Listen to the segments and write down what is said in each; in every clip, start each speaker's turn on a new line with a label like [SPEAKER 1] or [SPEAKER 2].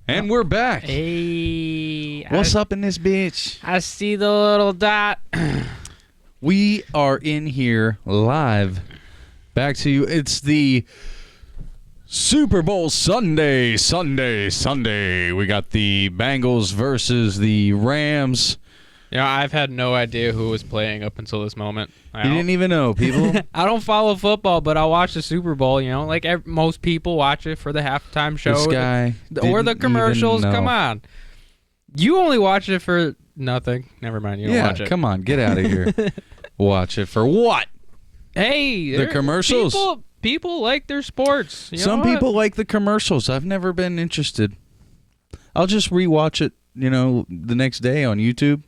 [SPEAKER 1] And we're back.
[SPEAKER 2] Hey.
[SPEAKER 1] What's up in this bitch?
[SPEAKER 2] I see the little dot.
[SPEAKER 1] We are in here live. Back to you. It's the Super Bowl Sunday. We got the Bengals versus the Rams.
[SPEAKER 2] You know, I've had no idea who was playing up until this moment.
[SPEAKER 1] You didn't even know, people.
[SPEAKER 2] I don't follow football, but I'll watch the Super Bowl, you know, like most people watch it for the halftime show.
[SPEAKER 1] This guy
[SPEAKER 2] or the
[SPEAKER 1] didn't
[SPEAKER 2] commercials.
[SPEAKER 1] even know.
[SPEAKER 2] Come on. You only watch it for nothing. Never mind. You don't watch it.
[SPEAKER 1] Come on. Get out of here. Watch it for what?
[SPEAKER 2] Hey.
[SPEAKER 1] The commercials.
[SPEAKER 2] People like their sports. You
[SPEAKER 1] Some
[SPEAKER 2] know what?
[SPEAKER 1] people like the commercials. I've never been interested. I'll just rewatch it, you know, the next day on YouTube.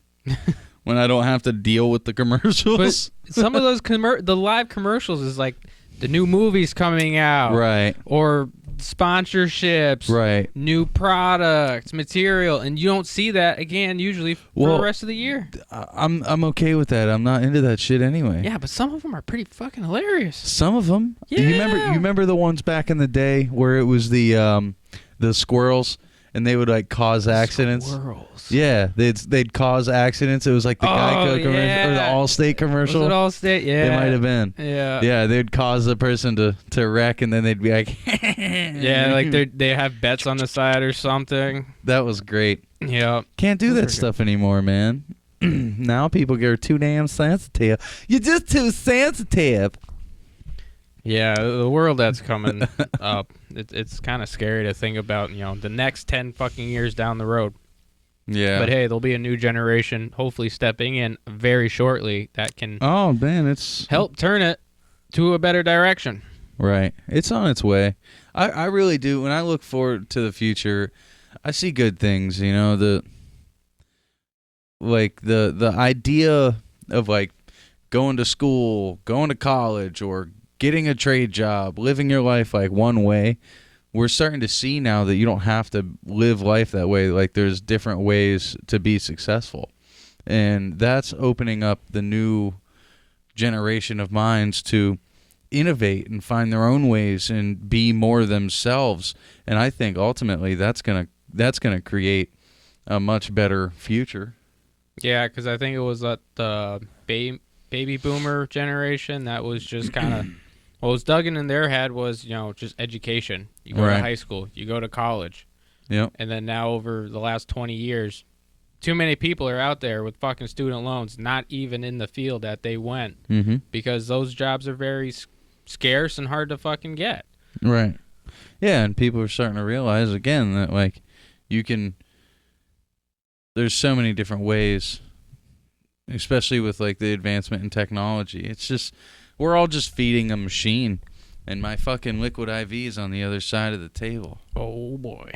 [SPEAKER 1] When I don't have to deal with the commercials.
[SPEAKER 2] But some of those the live commercials is like the new movies coming out.
[SPEAKER 1] Right.
[SPEAKER 2] Or sponsorships.
[SPEAKER 1] Right.
[SPEAKER 2] New products, material. And you don't see that again usually for the rest of the year.
[SPEAKER 1] I'm okay with that. I'm not into that shit anyway.
[SPEAKER 2] Yeah, but some of them are pretty fucking hilarious.
[SPEAKER 1] Some of them.
[SPEAKER 2] Yeah.
[SPEAKER 1] You remember the ones back in the day where it was the squirrels and they would like cause accidents?
[SPEAKER 2] Squirrels.
[SPEAKER 1] Yeah, they'd cause accidents. It was like the Geico commercial or the Allstate commercial.
[SPEAKER 2] Was it Allstate? Yeah.
[SPEAKER 1] It might have been.
[SPEAKER 2] Yeah.
[SPEAKER 1] Yeah, they'd cause the person to wreck, and then they'd be like,
[SPEAKER 2] yeah, like they have bets on the side or something.
[SPEAKER 1] That was great.
[SPEAKER 2] Yeah.
[SPEAKER 1] Can't do that stuff anymore, man. Now people get too damn sensitive. You're just too sensitive.
[SPEAKER 2] Yeah, the world that's coming up, it's kind of scary to think about, you know, the next 10 fucking years down the road.
[SPEAKER 1] Yeah.
[SPEAKER 2] But hey, there'll be a new generation hopefully stepping in very shortly that can help turn it to a better direction.
[SPEAKER 1] Right. It's on its way. I really do. When I look forward to the future, I see good things, you know, the idea of like going to school, going to college, or getting a trade job, living your life like one way. We're starting to see now that you don't have to live life that way. Like there's different ways to be successful. And that's opening up the new generation of minds to innovate and find their own ways and be more themselves. And I think ultimately that's going to create a much better future.
[SPEAKER 2] Yeah, because I think it was the baby boomer generation that was just kind of what was dug in their head was, you know, just education. You go to high school, you go to college.
[SPEAKER 1] Yep.
[SPEAKER 2] And then now over the last 20 years, too many people are out there with fucking student loans, not even in the field that they went, because those jobs are very scarce and hard to fucking get.
[SPEAKER 1] Right. Yeah, and people are starting to realize, again, that, like, there's so many different ways, especially with, like, the advancement in technology. It's just, we're all just feeding a machine, and my fucking Liquid IV is on the other side of the table.
[SPEAKER 2] Oh, boy.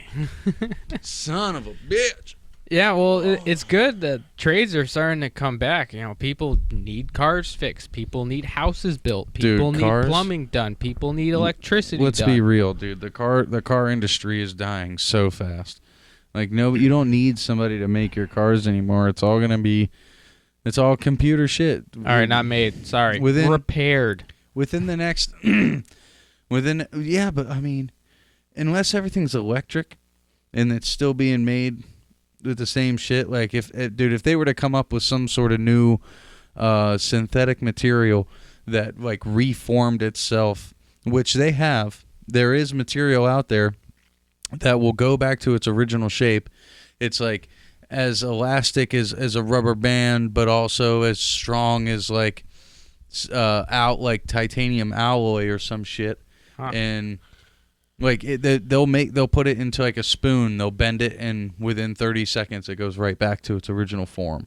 [SPEAKER 1] Son of a bitch.
[SPEAKER 2] Yeah, well, it's good that trades are starting to come back. You know, people need cars fixed. People need houses built. People need plumbing done. People need electricity done.
[SPEAKER 1] Let's be real, dude. The car industry is dying so fast. Like, no, you don't need somebody to make your cars anymore. It's all computer shit.
[SPEAKER 2] All right, not made. Sorry. Repaired.
[SPEAKER 1] Within the next... yeah, but, I mean, unless everything's electric and it's still being made with the same shit, like, if they were to come up with some sort of new synthetic material that, like, reformed itself, which they have, there is material out there that will go back to its original shape. It's, like, as elastic as a rubber band, but also as strong as, like, like titanium alloy or some shit. Huh. And like they'll put it into like a spoon, they'll bend it, and within 30 seconds it goes right back to its original form.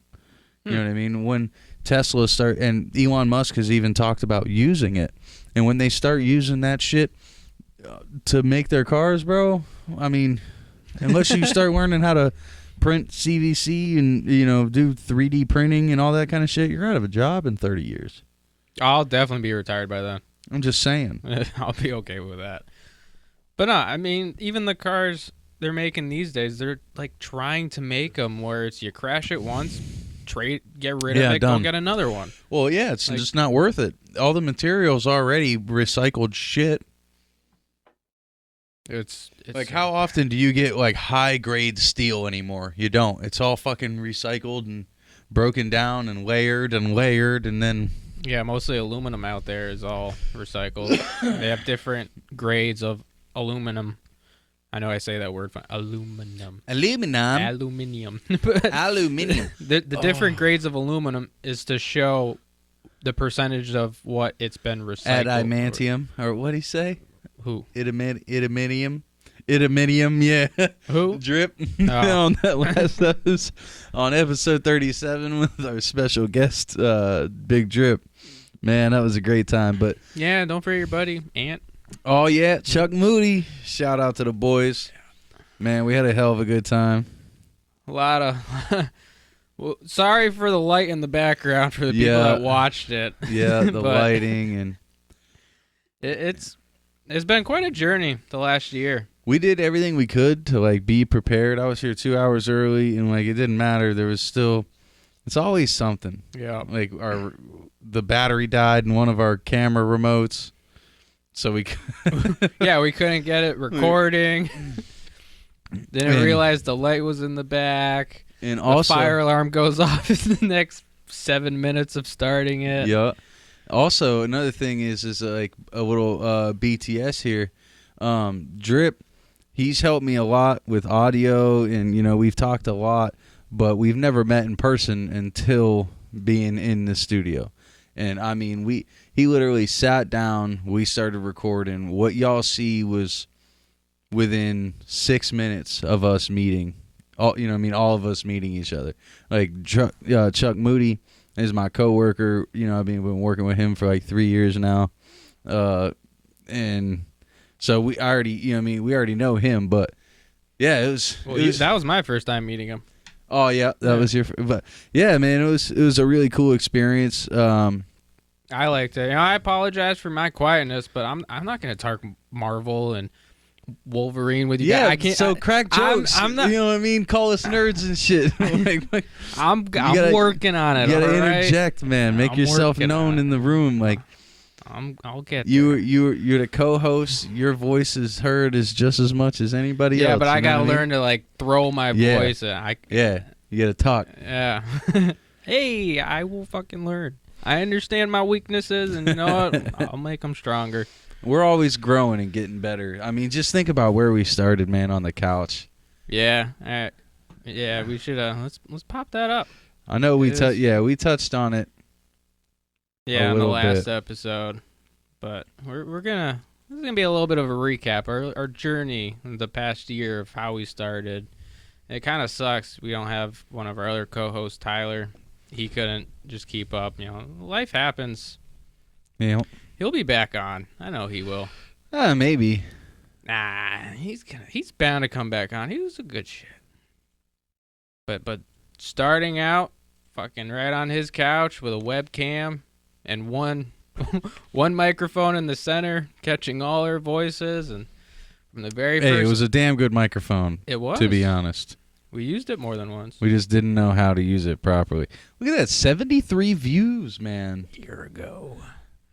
[SPEAKER 1] You know what I mean? When Tesla and Elon Musk has even talked about using it, and when they start using that shit to make their cars, bro, I mean, unless you start learning how to print CVC and, you know, do 3D printing and all that kind of shit, you're out of a job in 30 years.
[SPEAKER 2] I'll definitely be retired by then.
[SPEAKER 1] I'm just saying.
[SPEAKER 2] I'll be okay with that. But no, I mean, even the cars they're making these days, they're like trying to make them where it's you crash it once, get rid of it,
[SPEAKER 1] done.
[SPEAKER 2] go get another one.
[SPEAKER 1] Well, yeah, it's like, just not worth it. All the material's already recycled shit.
[SPEAKER 2] It's
[SPEAKER 1] like, how often do you get like high grade steel anymore? You don't. It's all fucking recycled and broken down and layered, and then
[SPEAKER 2] yeah, mostly aluminum out there is all recycled. They have different grades of aluminum. I know I say that word fine. Aluminum.
[SPEAKER 1] Aluminium.
[SPEAKER 2] The different grades of aluminum is to show the percentage of what it's been recycled.
[SPEAKER 1] Adamantium, or what'd he say?
[SPEAKER 2] Who?
[SPEAKER 1] Adamantium, yeah.
[SPEAKER 2] Who?
[SPEAKER 1] Drip. On that last episode, on episode 37 with our special guest, Big Drip. Man, that was a great time. But
[SPEAKER 2] yeah, don't forget your buddy Ant.
[SPEAKER 1] Oh yeah, Chuck Moody. Shout out to the boys. Man, we had a hell of a good time.
[SPEAKER 2] A lot of. Well, sorry for the light in the background for the people that watched it.
[SPEAKER 1] Yeah, the lighting and
[SPEAKER 2] it's been quite a journey the last year.
[SPEAKER 1] We did everything we could to like be prepared. I was here 2 hours early, and like it didn't matter. There was still, it's always something.
[SPEAKER 2] Yeah,
[SPEAKER 1] like the battery died in one of our camera remotes, so we
[SPEAKER 2] we couldn't get it recording. Didn't realize the light was in the back.
[SPEAKER 1] And
[SPEAKER 2] the
[SPEAKER 1] also,
[SPEAKER 2] fire alarm goes off in the next 7 minutes of starting it.
[SPEAKER 1] Yeah. Also, another thing is like a little BTS here. Drip, he's helped me a lot with audio, and we've talked a lot, but we've never met in person until being in the studio. And I mean, he literally sat down, we started recording. What y'all see was within 6 minutes of us meeting. All of us meeting each other. Like Chuck Moody is my coworker. I've been working with him for like 3 years now, and so we already know him. But yeah, it was.
[SPEAKER 2] That was my first time meeting him.
[SPEAKER 1] Oh yeah, that was your. But yeah, man, it was a really cool experience.
[SPEAKER 2] I liked it. I apologize for my quietness, but I'm not going to talk Marvel and Wolverine with you guys. I can't.
[SPEAKER 1] So crack jokes. I'm not. You know what I mean? Call us nerds and shit.
[SPEAKER 2] I'm working on it.
[SPEAKER 1] You gotta interject, man. Make yourself known in the room. Like
[SPEAKER 2] I'll get.
[SPEAKER 1] You're the co-host. Your voice is heard as just as much as anybody else.
[SPEAKER 2] Yeah, but I gotta learn to like throw my voice.
[SPEAKER 1] You gotta talk.
[SPEAKER 2] Yeah. Hey, I will fucking learn. I understand my weaknesses, and you know what? I'll make them stronger.
[SPEAKER 1] We're always growing and getting better. I mean, just think about where we started, man, on the couch.
[SPEAKER 2] Yeah. We should let's pop that up.
[SPEAKER 1] I know we touched on it.
[SPEAKER 2] Yeah, on the last episode. But this is gonna be a little bit of a recap. Our journey in the past year of how we started. It kind of sucks we don't have one of our other co-hosts, Tyler. He couldn't just keep up. Life happens.
[SPEAKER 1] Yeah.
[SPEAKER 2] He'll be back on. I know he will.
[SPEAKER 1] Maybe.
[SPEAKER 2] Nah, he's bound to come back on. He was a good shit. But starting out, fucking right on his couch with a webcam and one microphone in the center, catching all our voices, and from the very first.
[SPEAKER 1] Hey, it was a damn good microphone.
[SPEAKER 2] It was,
[SPEAKER 1] to be honest.
[SPEAKER 2] We used it more than once.
[SPEAKER 1] We just didn't know how to use it properly. Look at that, 73 views, man.
[SPEAKER 2] A year ago.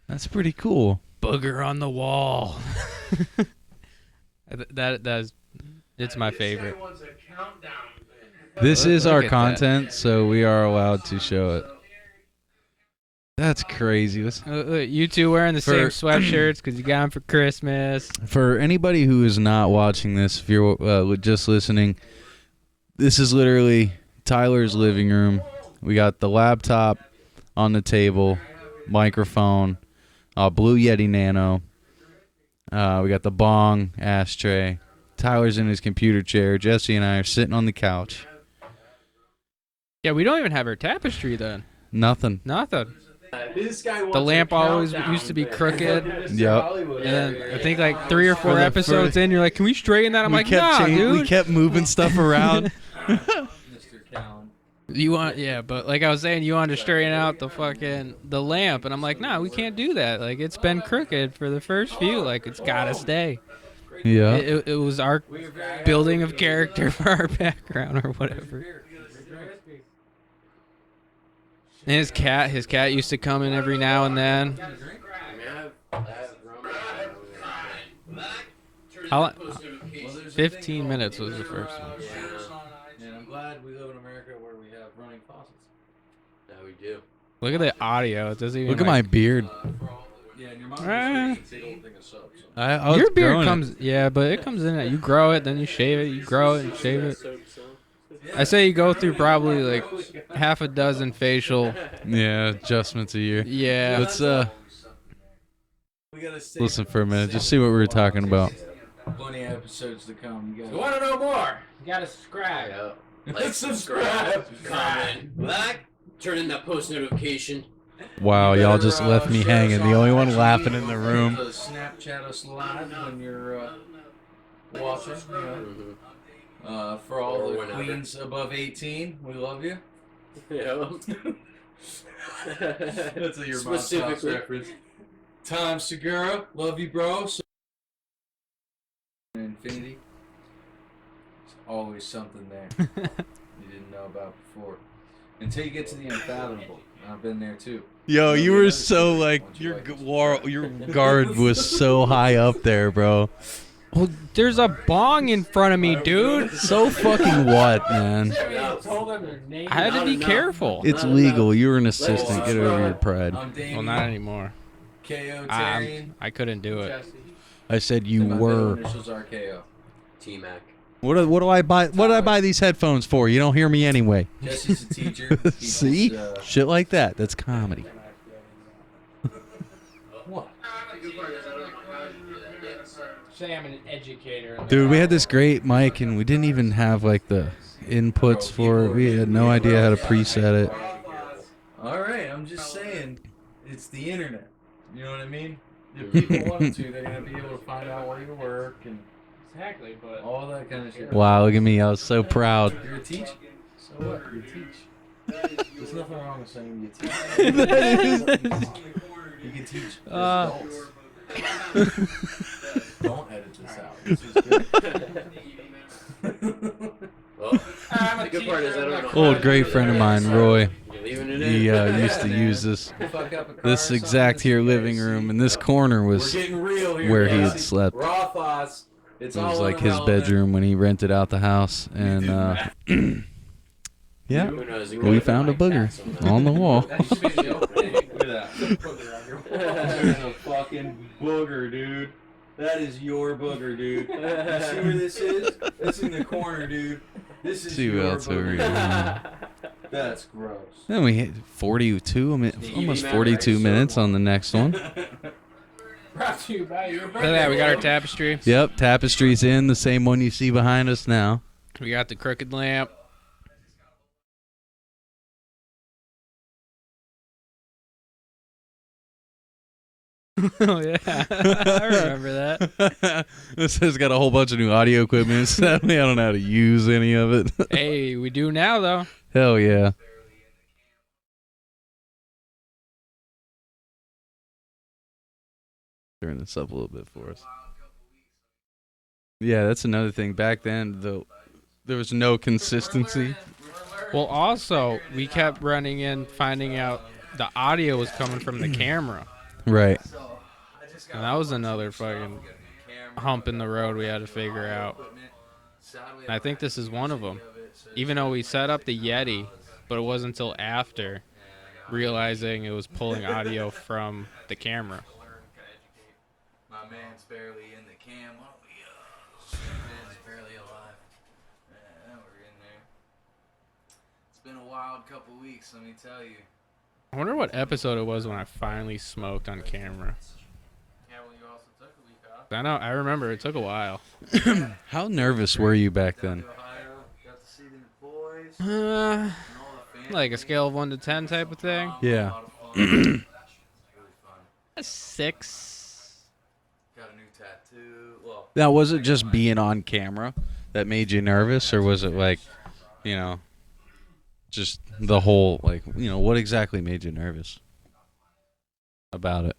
[SPEAKER 1] That's pretty cool.
[SPEAKER 2] Booger on the wall. It's my favorite.
[SPEAKER 1] This is our content, so we are allowed to show it. That's crazy.
[SPEAKER 2] You two wearing the same sweatshirts because you got them for Christmas.
[SPEAKER 1] For anybody who is not watching this, if you're just listening, this is literally Tyler's living room. We got the laptop on the table, microphone, Blue Yeti Nano. We got the bong ashtray. Tyler's in his computer chair. Jesse and I are sitting on the couch.
[SPEAKER 2] Yeah, we don't even have our tapestry then.
[SPEAKER 1] Nothing.
[SPEAKER 2] The lamp always used to be crooked.
[SPEAKER 1] Yep.
[SPEAKER 2] And then I think like 3 or 4 episodes in, you're like, can we straighten that? I'm like, nah, dude.
[SPEAKER 1] We kept moving stuff around.
[SPEAKER 2] But like I was saying, you wanted to straighten out the lamp, and I'm like, nah, we can't do that. Like, it's been crooked for the first few. Like, it's gotta stay.
[SPEAKER 1] Yeah.
[SPEAKER 2] It was our building of character for our background or whatever. And his cat used to come in every now and then. 15 minutes was the first one.
[SPEAKER 1] Yeah. And I'm glad we live in America where we have running faucets.
[SPEAKER 3] Yeah, we do.
[SPEAKER 2] Look at the audio. It doesn't even.
[SPEAKER 1] Look at my beard.
[SPEAKER 3] Yeah, and your mom was big old thing of soap. So.
[SPEAKER 1] I was
[SPEAKER 2] your beard
[SPEAKER 1] growing
[SPEAKER 2] comes, yeah, but it comes in it. You grow it, then you shave it. You grow it and shave it. I say you go through probably like half a dozen facial.
[SPEAKER 1] Yeah, adjustments a year.
[SPEAKER 2] Yeah.
[SPEAKER 1] Let's listen for a minute. Just see what we were talking about.
[SPEAKER 3] Plenty of episodes to come. You
[SPEAKER 2] want to know more? You gotta subscribe.
[SPEAKER 3] Yeah. Like, subscribe, comment, like, turn in that post notification.
[SPEAKER 1] Wow, y'all just left me hanging. The only one laughing in the room.
[SPEAKER 3] Snapchat us live when you're watching. For all the queens above 18, we love you. Yeah. That's a your mom's house reference. Tom Segura, love you, bro. Infinity. There's always something there you didn't know about before. Until you get to the unfathomable. I've been there too.
[SPEAKER 1] Yo, you were so like your guard was so high up there, bro.
[SPEAKER 2] Well, there's a bong in front of me, dude.
[SPEAKER 1] So fucking what, man?
[SPEAKER 2] I had to be careful.
[SPEAKER 1] It's legal. You're an assistant. Get over your pride.
[SPEAKER 2] Well, not anymore. I couldn't do it.
[SPEAKER 1] I said you were.
[SPEAKER 3] T-Mac.
[SPEAKER 1] What do I buy? What do I buy these headphones for? You don't hear me anyway.
[SPEAKER 3] Jesse's a teacher.
[SPEAKER 1] See? Shit like that. That's comedy.
[SPEAKER 3] What?
[SPEAKER 2] Say I'm an educator.
[SPEAKER 1] Dude, we had this great mic and we didn't even have like the inputs for it. We had no idea how to preset it.
[SPEAKER 3] Alright, I'm just saying, it's the internet. You know what I mean? If people want to, they're going to be able to find out where you work and
[SPEAKER 2] Exactly, but
[SPEAKER 3] all that kind of shit.
[SPEAKER 1] Wow, look at me. I was so proud.
[SPEAKER 3] You're a teacher. So what? You teach. There's nothing wrong with saying you teach. You can teach adults. Don't edit this out. This is good. Well, the good part is I don't know.
[SPEAKER 1] Old great friend of mine, Roy. He used to use this exact here living room, and this corner was where he had slept.
[SPEAKER 3] Raw thoughts.
[SPEAKER 1] It was like his bedroom when he rented out the house, and yeah, we found a booger on the wall.
[SPEAKER 3] There's a fucking booger, dude. That is your booger, dude. You see where this is? It's in the corner, dude. This is your booger. That's gross.
[SPEAKER 1] Then we hit 42, almost 42 minutes on the next one.
[SPEAKER 2] brought to you by your birthday. Look at that, we got our tapestry.
[SPEAKER 1] Yep, tapestry's in, the same one you see behind us now.
[SPEAKER 2] We got the crooked lamp. Oh yeah, I remember that.
[SPEAKER 1] This has got a whole bunch of new audio equipment. Sadly, I don't know how to use any of it.
[SPEAKER 2] Hey, we do now though.
[SPEAKER 1] Hell yeah. Turn this up a little bit for us. Yeah, that's another thing. Back then, there was no consistency.
[SPEAKER 2] Well, also, we kept running in, finding out the audio was coming from the camera.
[SPEAKER 1] Right.
[SPEAKER 2] And that was another fucking hump in the road we had to figure out. And I think this is one of them. Even though we set up the Yeti, but it wasn't until after realizing it was pulling audio from the camera.
[SPEAKER 3] My man's barely in the cam. Oh, man's barely alive. Yeah, we're in there. It's been a wild couple weeks, let me tell you.
[SPEAKER 2] I wonder what episode it was when I finally smoked on camera.
[SPEAKER 3] Yeah, well, you also took a week off.
[SPEAKER 2] I know, I remember it took a while.
[SPEAKER 1] How nervous were you back then?
[SPEAKER 3] Got to see the boys.
[SPEAKER 2] Like a scale of 1 to 10 type of thing.
[SPEAKER 1] Yeah.
[SPEAKER 2] A 6.
[SPEAKER 3] Got a new tattoo. Well,
[SPEAKER 1] Now, was it just being on camera that made you nervous, or was it like, you know, just the whole, like, you know, what exactly made you nervous about it?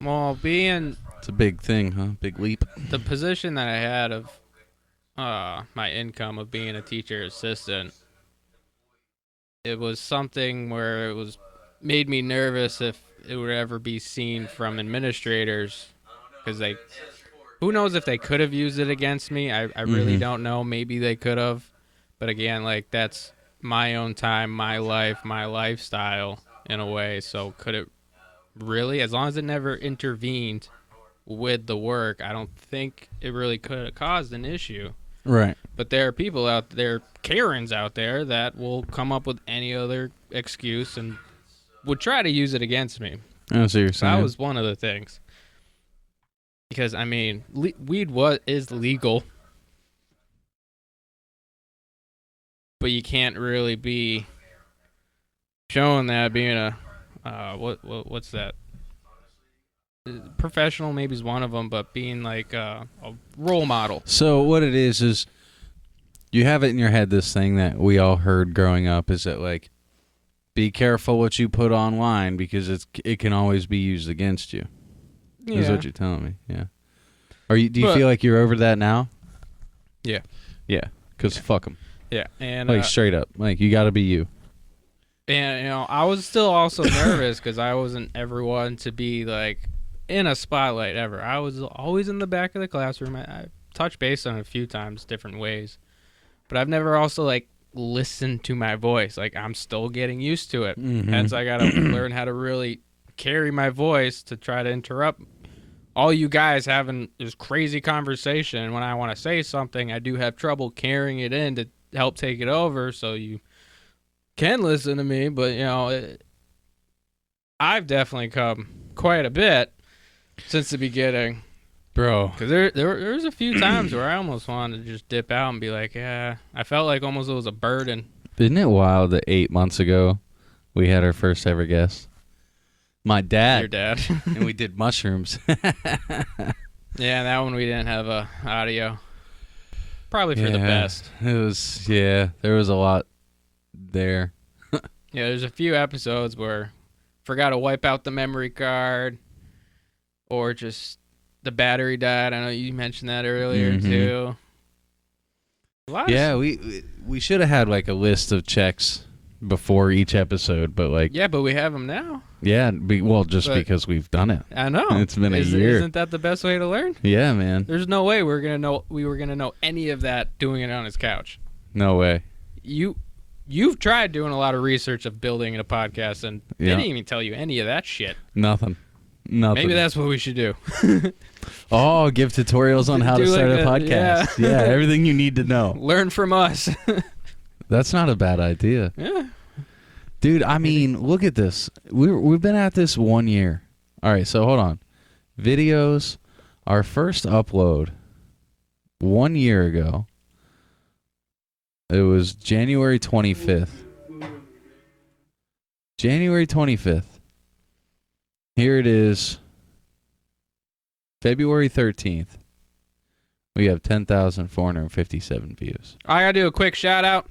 [SPEAKER 2] Well, being
[SPEAKER 1] It's a big thing, huh? Big leap.
[SPEAKER 2] the position that I had of my income of being a teacher assistant, it was something where it was made me nervous if it would ever be seen from administrators, because Who knows if they could have used it against me? I really don't know. Maybe they could have. But again, like, that's my own time, my life, my lifestyle in a way. So could it really, as long as it never intervened with the work, I don't think it really could have caused an issue.
[SPEAKER 1] Right.
[SPEAKER 2] But there are people out there, Karens out there, that will come up with any other excuse and would try to use it against me.
[SPEAKER 1] I see what you're saying.
[SPEAKER 2] That was one of the things. Because, I mean, weed is legal. But you can't really be showing that being a, what's that? Professional maybe is one of them, but being like a role model.
[SPEAKER 1] So what it is you have it in your head, this thing that we all heard growing up, is that, like, be careful what you put online because it can always be used against you. Yeah. Is what you're telling me. Yeah. Do you feel like you're over that now?
[SPEAKER 2] Yeah.
[SPEAKER 1] Yeah. Because fuck them.
[SPEAKER 2] Yeah. And
[SPEAKER 1] like, straight up. Like, you got to be you.
[SPEAKER 2] And, I was still also nervous because I wasn't ever one to be, like, in a spotlight ever. I was always in the back of the classroom. I touched base on it a few times, different ways. But I've never also, like, listened to my voice. Like, I'm still getting used to it.
[SPEAKER 1] Mm-hmm.
[SPEAKER 2] Hence, I got to learn how to really carry my voice to try to interrupt all you guys having this crazy conversation. When I want to say something, I do have trouble carrying it in to help take it over so you can listen to me. But, I've definitely come quite a bit since the beginning.
[SPEAKER 1] Bro.
[SPEAKER 2] Because there was a few times where I almost wanted to just dip out and be like, yeah, I felt like almost it was a burden.
[SPEAKER 1] Isn't it wild that 8 months ago we had our first ever guest? My dad.
[SPEAKER 2] Your dad.
[SPEAKER 1] And we did mushrooms.
[SPEAKER 2] Yeah, that one we didn't have audio. Probably for the best.
[SPEAKER 1] It was, there was a lot there.
[SPEAKER 2] Yeah, there's a few episodes where forgot to wipe out the memory card or just the battery died. I know you mentioned that earlier too.
[SPEAKER 1] Yeah, we should have had like a list of checks before each episode, but like
[SPEAKER 2] but we have them now.
[SPEAKER 1] Yeah, because we've done it.
[SPEAKER 2] I know.
[SPEAKER 1] It's been a year.
[SPEAKER 2] Isn't that the best way to learn?
[SPEAKER 1] Yeah, man.
[SPEAKER 2] There's no way we were gonna know any of that doing it on his couch.
[SPEAKER 1] No way.
[SPEAKER 2] You've tried doing a lot of research of building a podcast, and they didn't even tell you any of that shit.
[SPEAKER 1] Nothing.
[SPEAKER 2] Maybe that's what we should do.
[SPEAKER 1] Oh, give tutorials on how to start a podcast. Yeah, everything you need to know.
[SPEAKER 2] Learn from us.
[SPEAKER 1] That's not a bad idea.
[SPEAKER 2] Yeah.
[SPEAKER 1] Dude, I mean, look at this. We've been at this 1 year. All right, so hold on. Videos, our first upload 1 year ago. It was January 25th. January 25th. Here it is. February 13th. We have 10,457 views.
[SPEAKER 2] I got to do a quick shout out.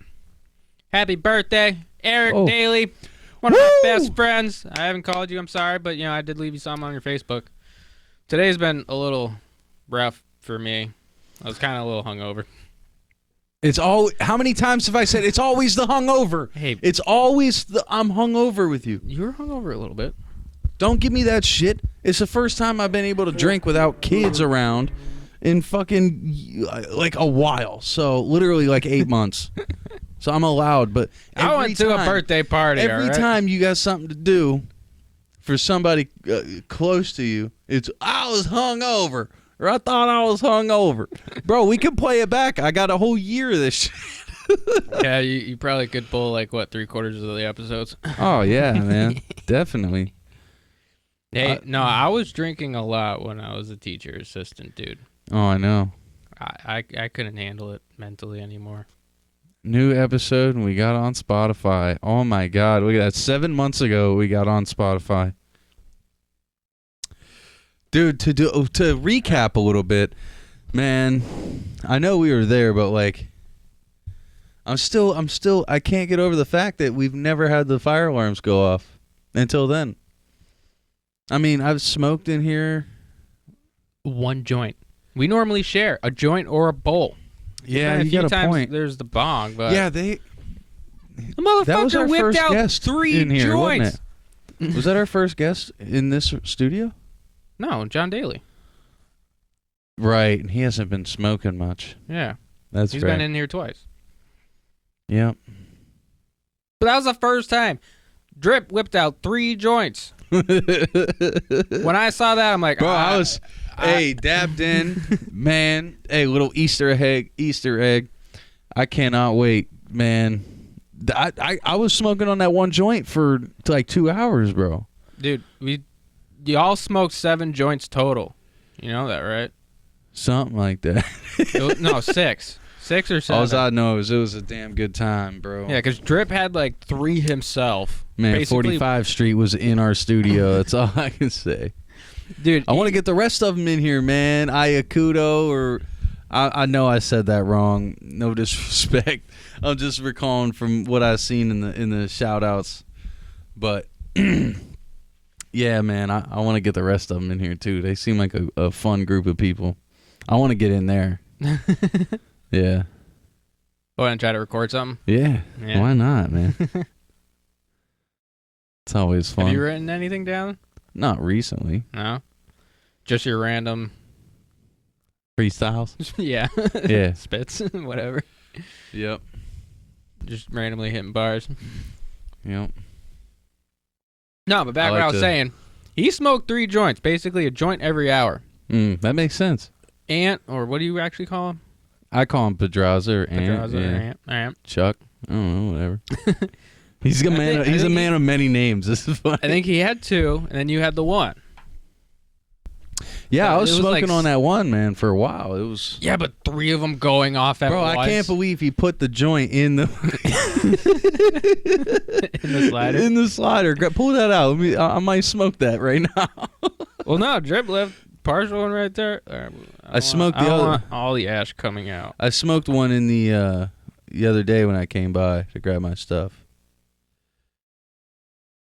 [SPEAKER 2] Happy birthday, Eric Daly, one of my best friends. I haven't called you, I'm sorry, but I did leave you something on your Facebook. Today's been a little rough for me. I was kind of a little hungover.
[SPEAKER 1] How many times have I said it's always the hungover?
[SPEAKER 2] Hey,
[SPEAKER 1] it's always I'm hungover with you.
[SPEAKER 2] You were hungover a little bit.
[SPEAKER 1] Don't give me that shit. It's the first time I've been able to drink without kids around in fucking like a while. So literally like 8 months. So I'm allowed, but
[SPEAKER 2] I went to a birthday party.
[SPEAKER 1] Every time you got something to do for somebody close to you, it's I was hungover or I thought I was hungover. Bro, we can play it back. I got a whole year of this shit.
[SPEAKER 2] Yeah, you probably could pull like 3/4 of the episodes.
[SPEAKER 1] Oh yeah, man, definitely.
[SPEAKER 2] Hey, no, I was drinking a lot when I was a teacher assistant, dude.
[SPEAKER 1] Oh, I know.
[SPEAKER 2] I couldn't handle it mentally anymore.
[SPEAKER 1] New episode, and we got on Spotify. Oh my God, look at that! 7 months ago, we got on Spotify. Dude, to recap a little bit, man. I know we were there, but like, I can't get over the fact that we've never had the fire alarms go off until then. I mean, I've smoked in here.
[SPEAKER 2] One joint. We normally share a joint or a bowl.
[SPEAKER 1] Yeah, you got a point.
[SPEAKER 2] There's the bong, but
[SPEAKER 1] yeah,
[SPEAKER 2] the motherfucker
[SPEAKER 1] that was our
[SPEAKER 2] whipped
[SPEAKER 1] first
[SPEAKER 2] out
[SPEAKER 1] guest
[SPEAKER 2] 3
[SPEAKER 1] in here,
[SPEAKER 2] joints.
[SPEAKER 1] Wasn't it? Was that our first guest in this studio?
[SPEAKER 2] No, John Daly.
[SPEAKER 1] Right. And he hasn't been smoking much.
[SPEAKER 2] Yeah.
[SPEAKER 1] That's
[SPEAKER 2] He's
[SPEAKER 1] right.
[SPEAKER 2] been in here twice.
[SPEAKER 1] Yep.
[SPEAKER 2] But that was the first time. Drip whipped out 3 joints. When I saw that, I'm like,
[SPEAKER 1] bro, hey, dabbed in, man. Hey, little Easter egg. I cannot wait, man. I was smoking on that one joint for like 2 hours, bro.
[SPEAKER 2] Dude, y'all smoked 7 joints total. You know that, right?
[SPEAKER 1] Something like that.
[SPEAKER 2] No, 6. 6 or 7.
[SPEAKER 1] All I know is it was a damn good time, bro.
[SPEAKER 2] Yeah, because Drip had like 3 himself.
[SPEAKER 1] Man,
[SPEAKER 2] Basically,
[SPEAKER 1] 45th Street was in our studio. That's all I can say.
[SPEAKER 2] Dude,
[SPEAKER 1] I want to get the rest of them in here, man. Ayakudo or... I know I said that wrong. No disrespect. I'm just recalling from what I've seen in the shout-outs. But, yeah, man, I want to get the rest of them in here, too. They seem like a fun group of people. I want to get in there. Yeah.
[SPEAKER 2] Go ahead and try to record something.
[SPEAKER 1] Yeah. Why not, man? It's always fun.
[SPEAKER 2] Have you written anything down?
[SPEAKER 1] Not recently.
[SPEAKER 2] No? Just your random...
[SPEAKER 1] Freestyles?
[SPEAKER 2] Yeah.
[SPEAKER 1] Yeah.
[SPEAKER 2] Spits. Whatever.
[SPEAKER 1] Yep.
[SPEAKER 2] Just randomly hitting bars.
[SPEAKER 1] Yep.
[SPEAKER 2] No, but back what I was saying. He smoked 3 joints. Basically a joint every hour.
[SPEAKER 1] That makes sense.
[SPEAKER 2] Ant, or what do you actually call him?
[SPEAKER 1] I call him Pedraza or Ant.
[SPEAKER 2] Pedraza or Ant.
[SPEAKER 1] Chuck. I don't know, whatever. He's a man of many names. This is funny.
[SPEAKER 2] I think he had 2, and then you had the 1.
[SPEAKER 1] Yeah,
[SPEAKER 2] But
[SPEAKER 1] I was smoking
[SPEAKER 2] like,
[SPEAKER 1] on that one, man, for a while. It was...
[SPEAKER 2] Yeah, but 3 of them going off at once.
[SPEAKER 1] Bro, I can't believe he put the joint in the...
[SPEAKER 2] in the slider?
[SPEAKER 1] In the slider. Pull that out. I might smoke that right now.
[SPEAKER 2] Well, no, Drip left partial one right there.
[SPEAKER 1] I smoked the other...
[SPEAKER 2] want all the ash coming out.
[SPEAKER 1] I smoked one in the other day when I came by to grab my stuff.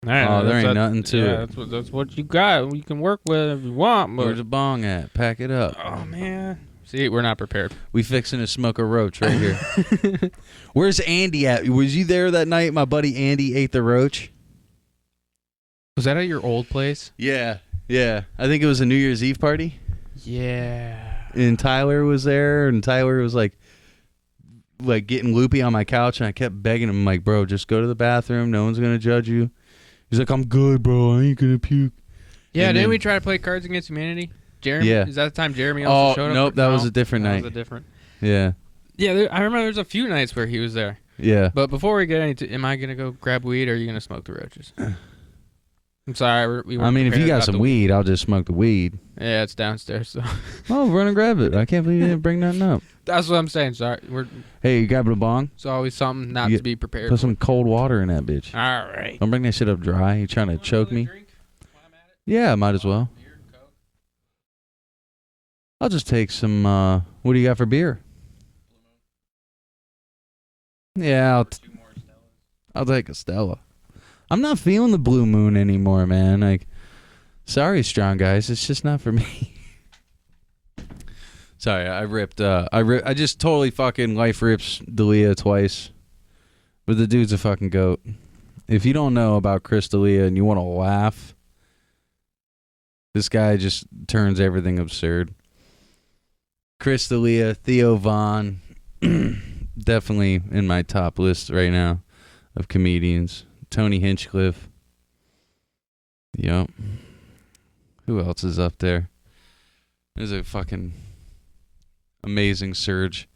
[SPEAKER 2] Right,
[SPEAKER 1] there ain't nothing to
[SPEAKER 2] it. That's what you got. You can work with it if you want. But...
[SPEAKER 1] Where's the bong at? Pack it up.
[SPEAKER 2] Oh, man. See, we're not prepared.
[SPEAKER 1] We fixing to smoke a roach right here. Where's Andy at? Was you there that night? My buddy Andy ate the roach.
[SPEAKER 2] Was that at your old place?
[SPEAKER 1] Yeah. I think it was a New Year's Eve party.
[SPEAKER 2] Yeah.
[SPEAKER 1] And Tyler was there, and Tyler was like getting loopy on my couch, and I kept begging him, like, bro, just go to the bathroom. No one's gonna judge you. He's like, I'm good, bro. I ain't gonna puke.
[SPEAKER 2] Yeah,
[SPEAKER 1] and
[SPEAKER 2] didn't
[SPEAKER 1] then,
[SPEAKER 2] we try to play Cards Against Humanity? Jeremy?
[SPEAKER 1] Yeah.
[SPEAKER 2] Is that the time Jeremy also showed up?
[SPEAKER 1] Nope, that was a different night.
[SPEAKER 2] That was a different.
[SPEAKER 1] Yeah.
[SPEAKER 2] Yeah, I remember there's a few nights where he was there.
[SPEAKER 1] Yeah.
[SPEAKER 2] But before we get into, am I gonna go grab weed or are you gonna smoke the roaches? I'm sorry.
[SPEAKER 1] I mean, if you got some weed, I'll just smoke the weed.
[SPEAKER 2] Yeah, it's downstairs. So.
[SPEAKER 1] Oh, run and grab it. I can't believe you didn't bring nothing up.
[SPEAKER 2] That's what I'm saying. Sorry.
[SPEAKER 1] Hey, you grabbing a bong?
[SPEAKER 2] It's always something not to be prepared
[SPEAKER 1] Put
[SPEAKER 2] for.
[SPEAKER 1] some cold water in that bitch.
[SPEAKER 2] All right.
[SPEAKER 1] Don't bring that shit up dry. You trying to choke me? Yeah, might as well. I'll just take some, what do you got for beer? Yeah, I'll take a Stella. I'm not feeling the Blue Moon anymore, man. Like, sorry, strong guys. It's just not for me. Sorry, I just totally fucking life rips D'Elia twice. But the dude's a fucking goat. If you don't know about Chris D'Elia and you want to laugh, this guy just turns everything absurd. Chris D'Elia, Theo Von, definitely in my top list right now of comedians. Tony Hinchcliffe. Yep. Who else is up there? There's a fucking amazing surge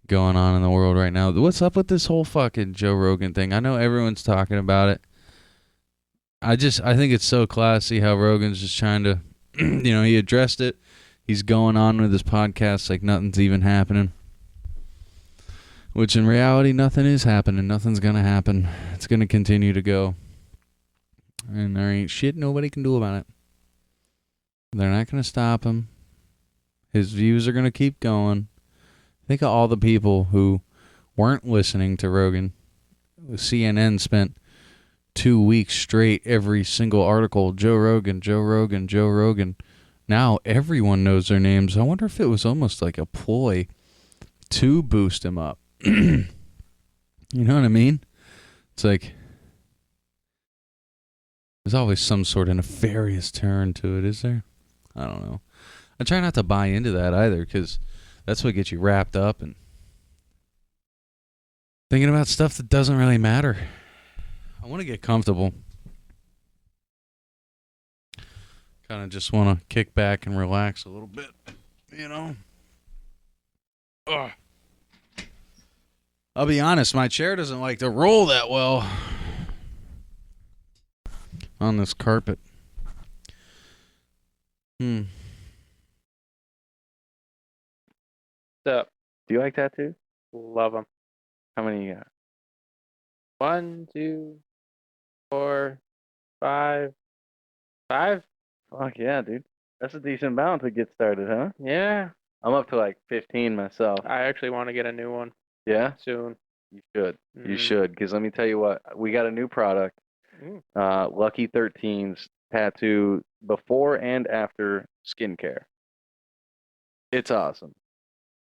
[SPEAKER 1] going on in the world right now. What's up with this whole fucking Joe Rogan thing? I know everyone's talking about it. I think it's so classy how Rogan's just trying to, he addressed it. He's going on with his podcast like nothing's even happening. Which in reality, nothing is happening. Nothing's going to happen. It's going to continue to go. And there ain't shit nobody can do about it. They're not going to stop him. His views are going to keep going. Think of all the people who weren't listening to Rogan. CNN spent 2 weeks straight, every single article, Joe Rogan, Joe Rogan, Joe Rogan. Now everyone knows their names. I wonder if it was almost like a ploy to boost him up. You know what I mean? It's like there's always some sort of nefarious turn to it, is there? I don't know. I try not to buy into that either, because that's what gets you wrapped up and thinking about stuff that doesn't really matter. I want to get comfortable. Kind of just want to kick back and relax a little bit, you know? Ugh. I'll be honest, my chair doesn't like to roll that well on this carpet.
[SPEAKER 2] What's up?
[SPEAKER 4] Do you like tattoos?
[SPEAKER 2] Love them.
[SPEAKER 4] How many you got?
[SPEAKER 2] 1, 2, 4, 5. 5?
[SPEAKER 4] Fuck yeah, dude. That's a decent amount to get started, huh?
[SPEAKER 2] Yeah.
[SPEAKER 4] I'm up to like 15 myself.
[SPEAKER 2] I actually want to get a new one
[SPEAKER 4] Yeah?
[SPEAKER 2] soon.
[SPEAKER 4] You should. You
[SPEAKER 2] Mm.
[SPEAKER 4] should. Because let me tell you what, we got a new product.
[SPEAKER 2] Mm.
[SPEAKER 4] Lucky 13's tattoo before and after skincare. It's awesome.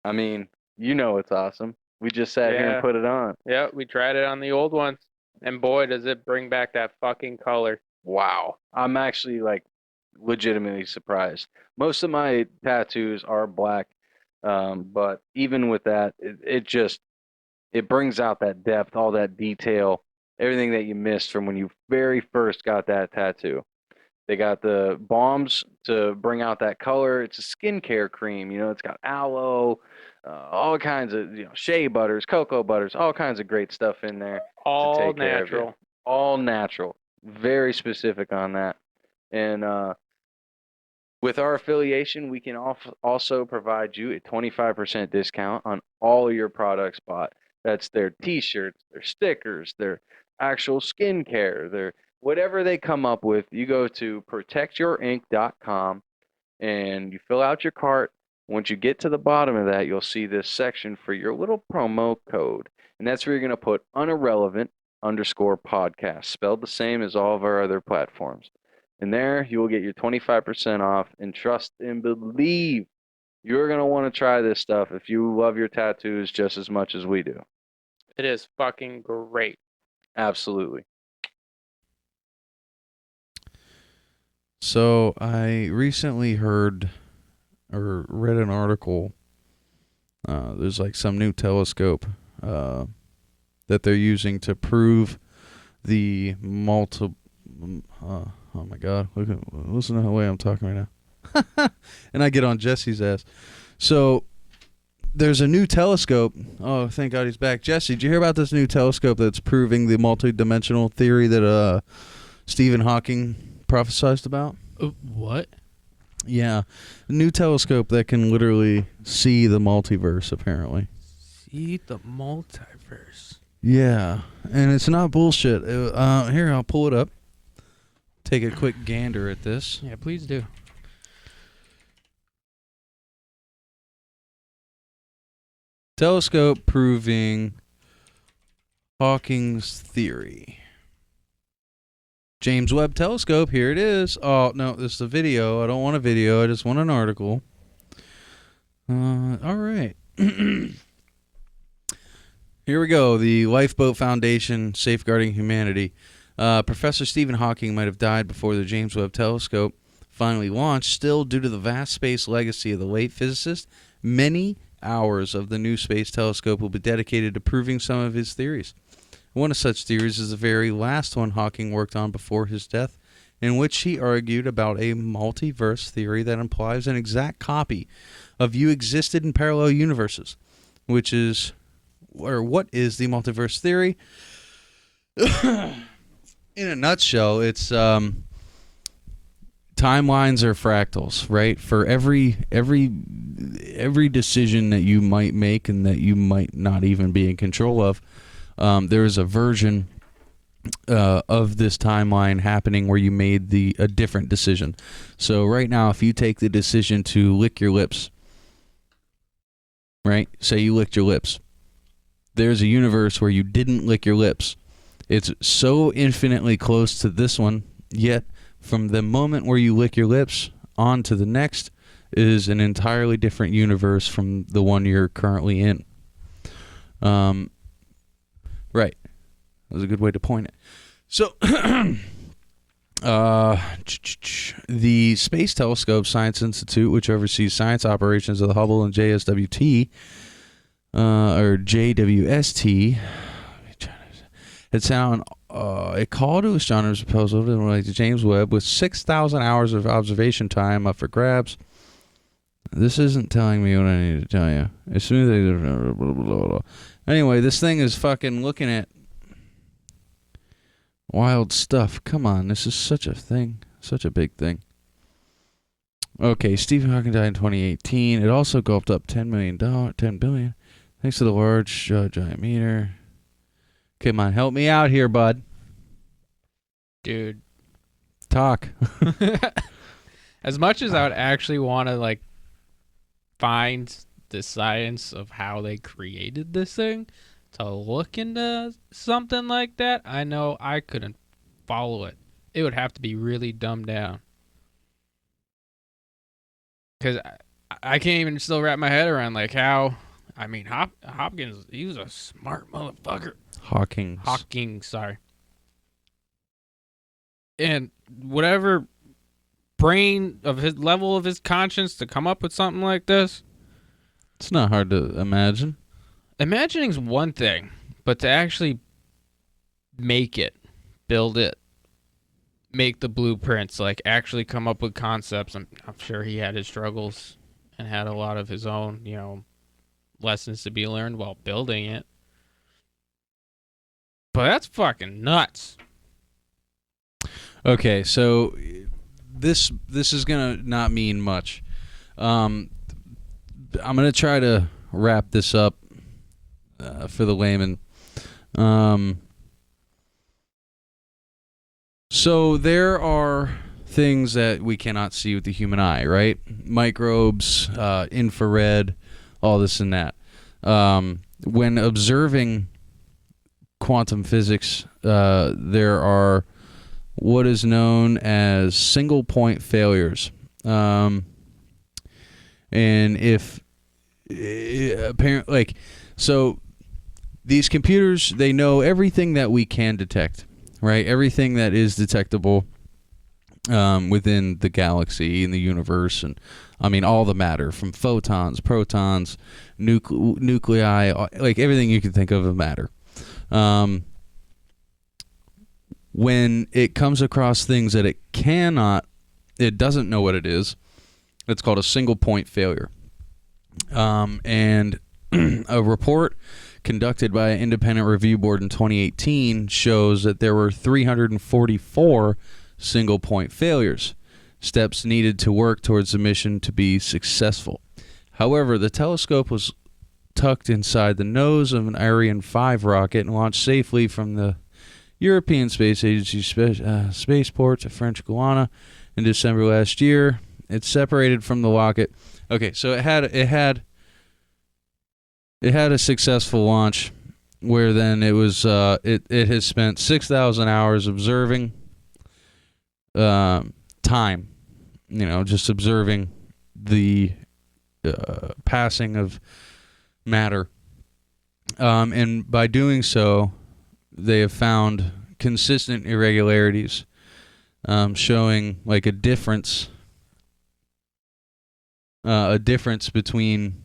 [SPEAKER 4] I mean, you know it's awesome. We just sat here
[SPEAKER 2] Yeah.
[SPEAKER 4] and put it on.
[SPEAKER 2] Yeah, we tried it on the old ones, and boy, does it bring back that fucking color.
[SPEAKER 4] Wow. I'm actually like legitimately surprised. Most of my tattoos are black, but even with that, it brings out that depth, all that detail, everything that you missed from when you very first got that tattoo. They got the balms to bring out that color. It's a skincare cream, it's got aloe, all kinds of shea butters, cocoa butters, all kinds of great stuff in there.
[SPEAKER 2] All
[SPEAKER 4] take care of you.
[SPEAKER 2] natural.
[SPEAKER 4] All natural. Very specific on that. And with our affiliation, we can also provide you a 25% discount on all your products bought. That's their t-shirts, their stickers, their actual skincare, their whatever they come up with. You go to protectyourink.com and you fill out your cart. Once you get to the bottom of that, you'll see this section for your little promo code. And that's where you're going to put Unirrelevant_podcast, spelled the same as all of our other platforms. And there you will get your 25% off, and trust and believe you're going to want to try this stuff if you love your tattoos just as much as we do.
[SPEAKER 2] It is fucking great.
[SPEAKER 4] Absolutely.
[SPEAKER 1] So I recently heard or read an article. There's like some new telescope that they're using to prove the multiple. Oh my God! Listen to the way I'm talking right now, and I get on Jesse's ass. So there's a new telescope. Oh, thank God he's back. Jesse, did you hear about this new telescope that's proving the multidimensional theory that Stephen Hawking prophesized about?
[SPEAKER 2] What?
[SPEAKER 1] Yeah, a new telescope that can literally see the multiverse, apparently.
[SPEAKER 2] See the multiverse.
[SPEAKER 1] Yeah, and it's not bullshit. Here, I'll pull it up. Take a quick gander at this.
[SPEAKER 2] Yeah, please do.
[SPEAKER 1] Telescope proving Hawking's theory. James Webb Telescope, here it is. Oh, no, this is a video. I don't want a video. I just want an article. All right. Here we go. The Lifeboat Foundation Safeguarding Humanity. Professor Stephen Hawking might have died before the James Webb Telescope finally launched. Still, due to the vast space legacy of the late physicist, many hours of the new space telescope will be dedicated to proving some of his theories. One of such theories is the very last one Hawking worked on before his death, in which he argued about a multiverse theory that implies an exact copy of you existed in parallel universes, what is the multiverse theory? In a nutshell, it's timelines are fractals, right? For every decision that you might make and that you might not even be in control of, there is a version of this timeline happening where you made a different decision. So right now, if you take the decision to lick your lips, right? Say you licked your lips. There's a universe where you didn't lick your lips. It's so infinitely close to this one, yet from the moment where you lick your lips on to the next is an entirely different universe from the one you're currently in. Right. That was a good way to point it. So, The Space Telescope Science Institute, which oversees science operations of the Hubble and JSWT, or JWST, had sent a call to astronomers proposal to relate to James Webb with 6,000 hours of observation time up for grabs. This isn't telling me what I need to tell you. As soon as anyway, this thing is fucking looking at wild stuff. Come on, this is such a thing, such a big thing. Okay, Stephen Hawking died in 2018. It also gulped up $10 billion, thanks to the large giant meter. Come on, help me out here, bud.
[SPEAKER 2] Dude.
[SPEAKER 1] Talk.
[SPEAKER 2] As much as I would actually want to, like, find the science of how they created this thing to look into something like that, I know I couldn't follow it. It would have to be really dumbed down. Because I can't even still wrap my head around, like, how... I mean, Hopkins, he was a smart motherfucker. Hawking, sorry. And whatever brain of his level of his conscience to come up with something like this.
[SPEAKER 1] It's not hard to imagine.
[SPEAKER 2] Imagining's one thing, but to actually make it, build it, make the blueprints, like actually come up with concepts. I'm sure he had his struggles and had a lot of his own, lessons to be learned while building it. But that's fucking nuts.
[SPEAKER 1] Okay, so this is gonna not mean much. I'm gonna try to wrap this up for the layman. So there are things that we cannot see with the human eye, right? Microbes, infrared, all this and that. When observing quantum physics, there are what is known as single point failures. And if apparently, like, so these computers, they know everything that we can detect, right? Everything that is detectable within the galaxy and the universe, and I mean all the matter from photons, protons, nuclei, like everything you can think of matter. When it comes across things that it doesn't know what it is, it's called a single point failure. And a report conducted by an independent review board in 2018 shows that there were 344 single point failures, steps needed to work towards the mission to be successful. However, the telescope was tucked inside the nose of an Ariane 5 rocket and launched safely from the European Space Agency spaceport to French Guiana in December last year. It separated from the rocket. Okay, so it had a successful launch, where then it was it has spent 6,000 hours observing time, just observing the passing of matter, and by doing so, they have found consistent irregularities, showing like a difference between,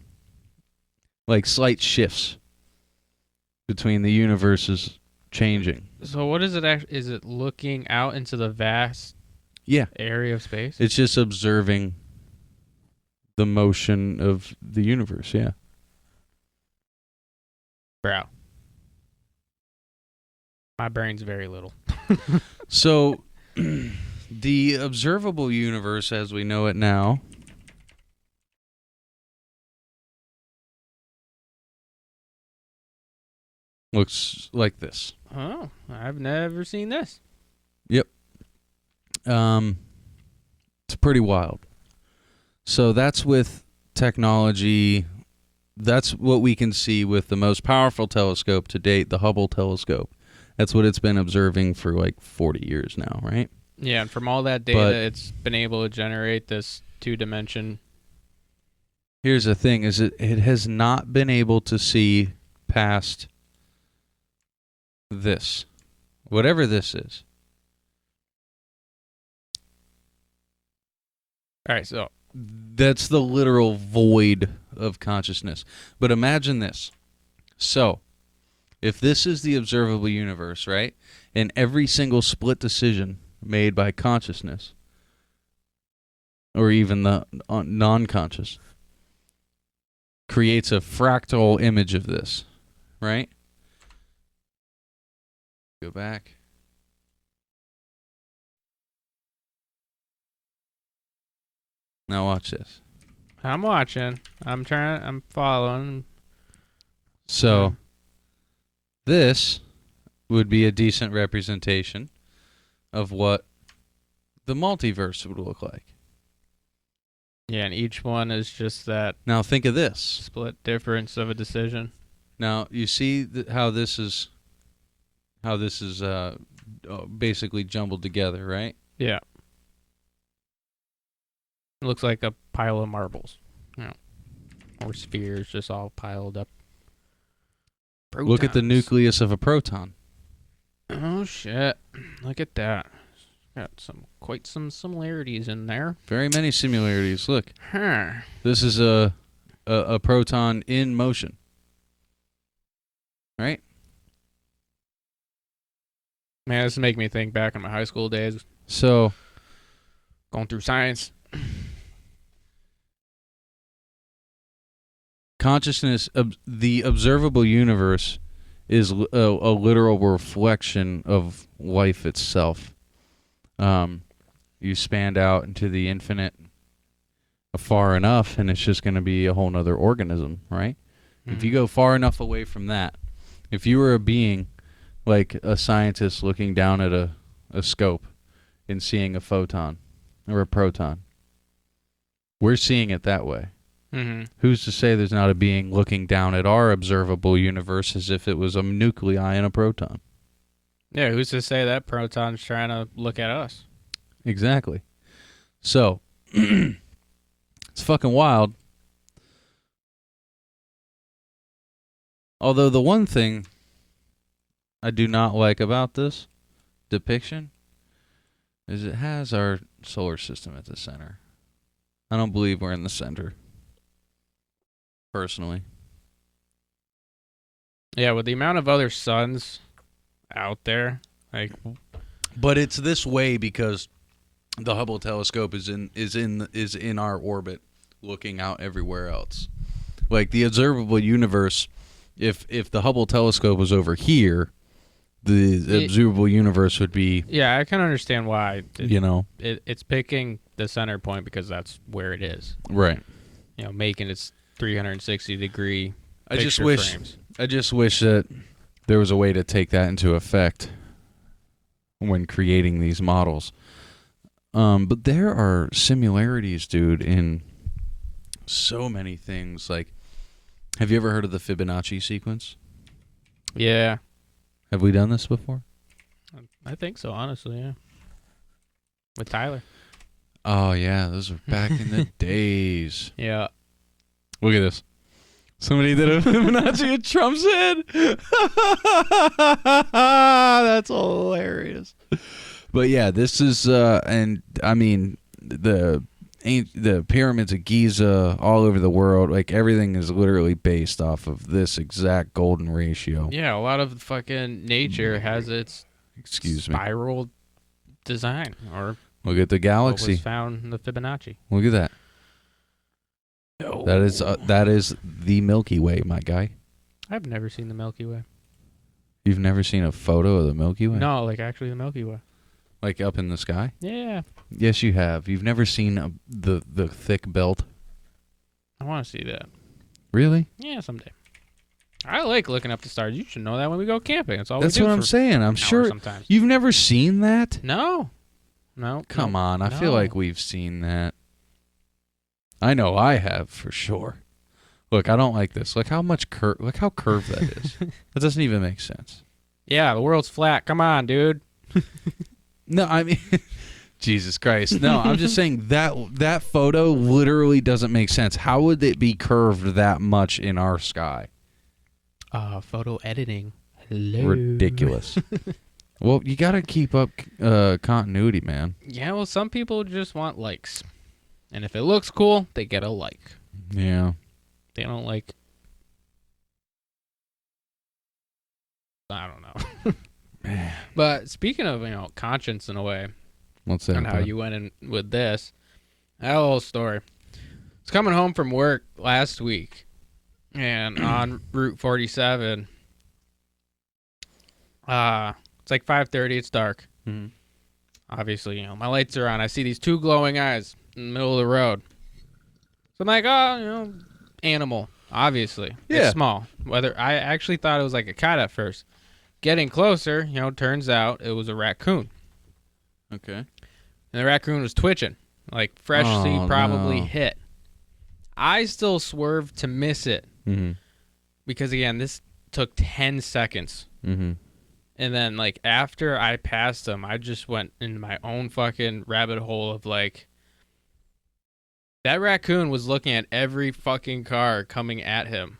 [SPEAKER 1] like, slight shifts between the universes changing.
[SPEAKER 2] So what is it actually? Is it looking out into the vast area of space?
[SPEAKER 1] It's just observing the motion of the universe, yeah.
[SPEAKER 2] Bro. My brain's very little.
[SPEAKER 1] So, the observable universe as we know it now looks like this.
[SPEAKER 2] Oh, I've never seen this.
[SPEAKER 1] Yep. It's pretty wild. So that's with technology. That's what we can see with the most powerful telescope to date, the Hubble telescope. That's what it's been observing for like 40 years now, right?
[SPEAKER 2] Yeah, and from all that data, it's been able to generate this 2-dimension.
[SPEAKER 1] Here's the thing, is it has not been able to see past this. Whatever this is.
[SPEAKER 2] All right, so
[SPEAKER 1] That's the literal void of consciousness. But imagine this. So, if this is the observable universe, right? And every single split decision made by consciousness, or even the non-conscious, creates a fractal image of this, right? Go back. Now watch this.
[SPEAKER 2] I'm watching. I'm following.
[SPEAKER 1] So, this would be a decent representation of what the multiverse would look like.
[SPEAKER 2] Yeah, and each one is just that
[SPEAKER 1] Now think of this.
[SPEAKER 2] split difference of a decision.
[SPEAKER 1] Now you see how this is basically jumbled together, right?
[SPEAKER 2] Yeah. It looks like a pile of marbles. Or spheres just all piled up.
[SPEAKER 1] Look at the
[SPEAKER 2] Protons.
[SPEAKER 1] nucleus of a proton.
[SPEAKER 2] Oh shit! Look at that. Got quite some similarities in there.
[SPEAKER 1] Very many similarities. Look,
[SPEAKER 2] Huh.
[SPEAKER 1] this is a proton in motion, right?
[SPEAKER 2] Man, this is making me think back on my high school days,
[SPEAKER 1] So
[SPEAKER 2] going through science.
[SPEAKER 1] consciousness, the observable universe, is a literal reflection of life itself. You spanned out into the infinite far enough, and it's just going to be a whole nother organism, right? If you go far enough away from that, if you were a being like a scientist looking down at a scope and seeing a photon or a proton, we're seeing it that way.
[SPEAKER 2] Mm-hmm.
[SPEAKER 1] Who's to say there's not a being looking down at our observable universe as if it was a nuclei in a proton?
[SPEAKER 2] Yeah, who's to say that proton's trying to look at us?
[SPEAKER 1] Exactly. So, it's fucking wild. Although the one thing I do not like about this depiction is it has our solar system at the center. I don't believe we're in the center. Personally.
[SPEAKER 2] Yeah, with the amount of other suns out there, like,
[SPEAKER 1] But it's this way because the Hubble telescope is in our orbit, looking out everywhere else. Like the observable universe, if the Hubble telescope was over here, the observable universe would be.
[SPEAKER 2] Yeah, I can understand why.
[SPEAKER 1] It's
[SPEAKER 2] picking the center point because that's where it is.
[SPEAKER 1] Right.
[SPEAKER 2] Making its 360-degree.
[SPEAKER 1] I just wish that there was a way to take that into effect when creating these models. But there are similarities, dude, in so many things. Like, have you ever heard of the Fibonacci sequence?
[SPEAKER 2] Yeah.
[SPEAKER 1] Have we done this before?
[SPEAKER 2] I think so, honestly, yeah. With Tyler.
[SPEAKER 1] Oh, yeah. Those were back in the days.
[SPEAKER 2] Yeah.
[SPEAKER 1] Look at this. Somebody did a Fibonacci at Trump's head. That's hilarious. But yeah, this is, and I mean, the pyramids of Giza all over the world, like everything is literally based off of this exact golden ratio.
[SPEAKER 2] Yeah, a lot of fucking nature has its spiral design, or
[SPEAKER 1] look at the
[SPEAKER 2] what
[SPEAKER 1] galaxy.
[SPEAKER 2] was found in the Fibonacci.
[SPEAKER 1] Look at that.
[SPEAKER 2] Oh.
[SPEAKER 1] That is the Milky Way, my guy.
[SPEAKER 2] I've never seen the Milky Way.
[SPEAKER 1] You've never seen a photo of the Milky Way?
[SPEAKER 2] No, like actually the Milky Way.
[SPEAKER 1] Like up in the sky?
[SPEAKER 2] Yeah.
[SPEAKER 1] Yes, you have. You've never seen the thick belt?
[SPEAKER 2] I want to see that.
[SPEAKER 1] Really?
[SPEAKER 2] Yeah, someday. I like looking up the stars. You should know that when we go camping. That's all
[SPEAKER 1] That's
[SPEAKER 2] we do
[SPEAKER 1] what I'm
[SPEAKER 2] for
[SPEAKER 1] saying. I'm
[SPEAKER 2] an
[SPEAKER 1] sure
[SPEAKER 2] hour sometimes.
[SPEAKER 1] you've never seen that?
[SPEAKER 2] No.
[SPEAKER 1] Come on. I feel like we've seen that. I know I have for sure. Look, I don't like this. Look how curved that is. That doesn't even make sense.
[SPEAKER 2] Yeah, the world's flat. Come on, dude.
[SPEAKER 1] No, I mean, Jesus Christ. No, I'm just saying that photo literally doesn't make sense. How would it be curved that much in our sky?
[SPEAKER 2] Photo editing. Hello.
[SPEAKER 1] Ridiculous. Well, you got to keep up continuity, man.
[SPEAKER 2] Yeah, well, some people just want likes. And if it looks cool, they get a like.
[SPEAKER 1] Yeah.
[SPEAKER 2] They don't like. I don't know.
[SPEAKER 1] Man.
[SPEAKER 2] But speaking of, conscience in a way,
[SPEAKER 1] What's that?
[SPEAKER 2] and how you went in with this, I have a whole story. I was coming home from work last week, and on Route 47, it's like 5:30. It's dark.
[SPEAKER 1] Mm-hmm.
[SPEAKER 2] Obviously, my lights are on. I see these two glowing eyes in the middle of the road. So I'm like, animal. Obviously,
[SPEAKER 1] Yeah.
[SPEAKER 2] It's small. Whether I actually thought it was like a cat at first. Getting closer, turns out it was a raccoon.
[SPEAKER 1] Okay.
[SPEAKER 2] And the raccoon was twitching, like freshly probably hit. I still swerved to miss it.
[SPEAKER 1] Mm-hmm.
[SPEAKER 2] Because, again, this took 10 seconds.
[SPEAKER 1] Mm-hmm.
[SPEAKER 2] And then, like, after I passed him, I just went into my own fucking rabbit hole of, like, that raccoon was looking at every fucking car coming at him.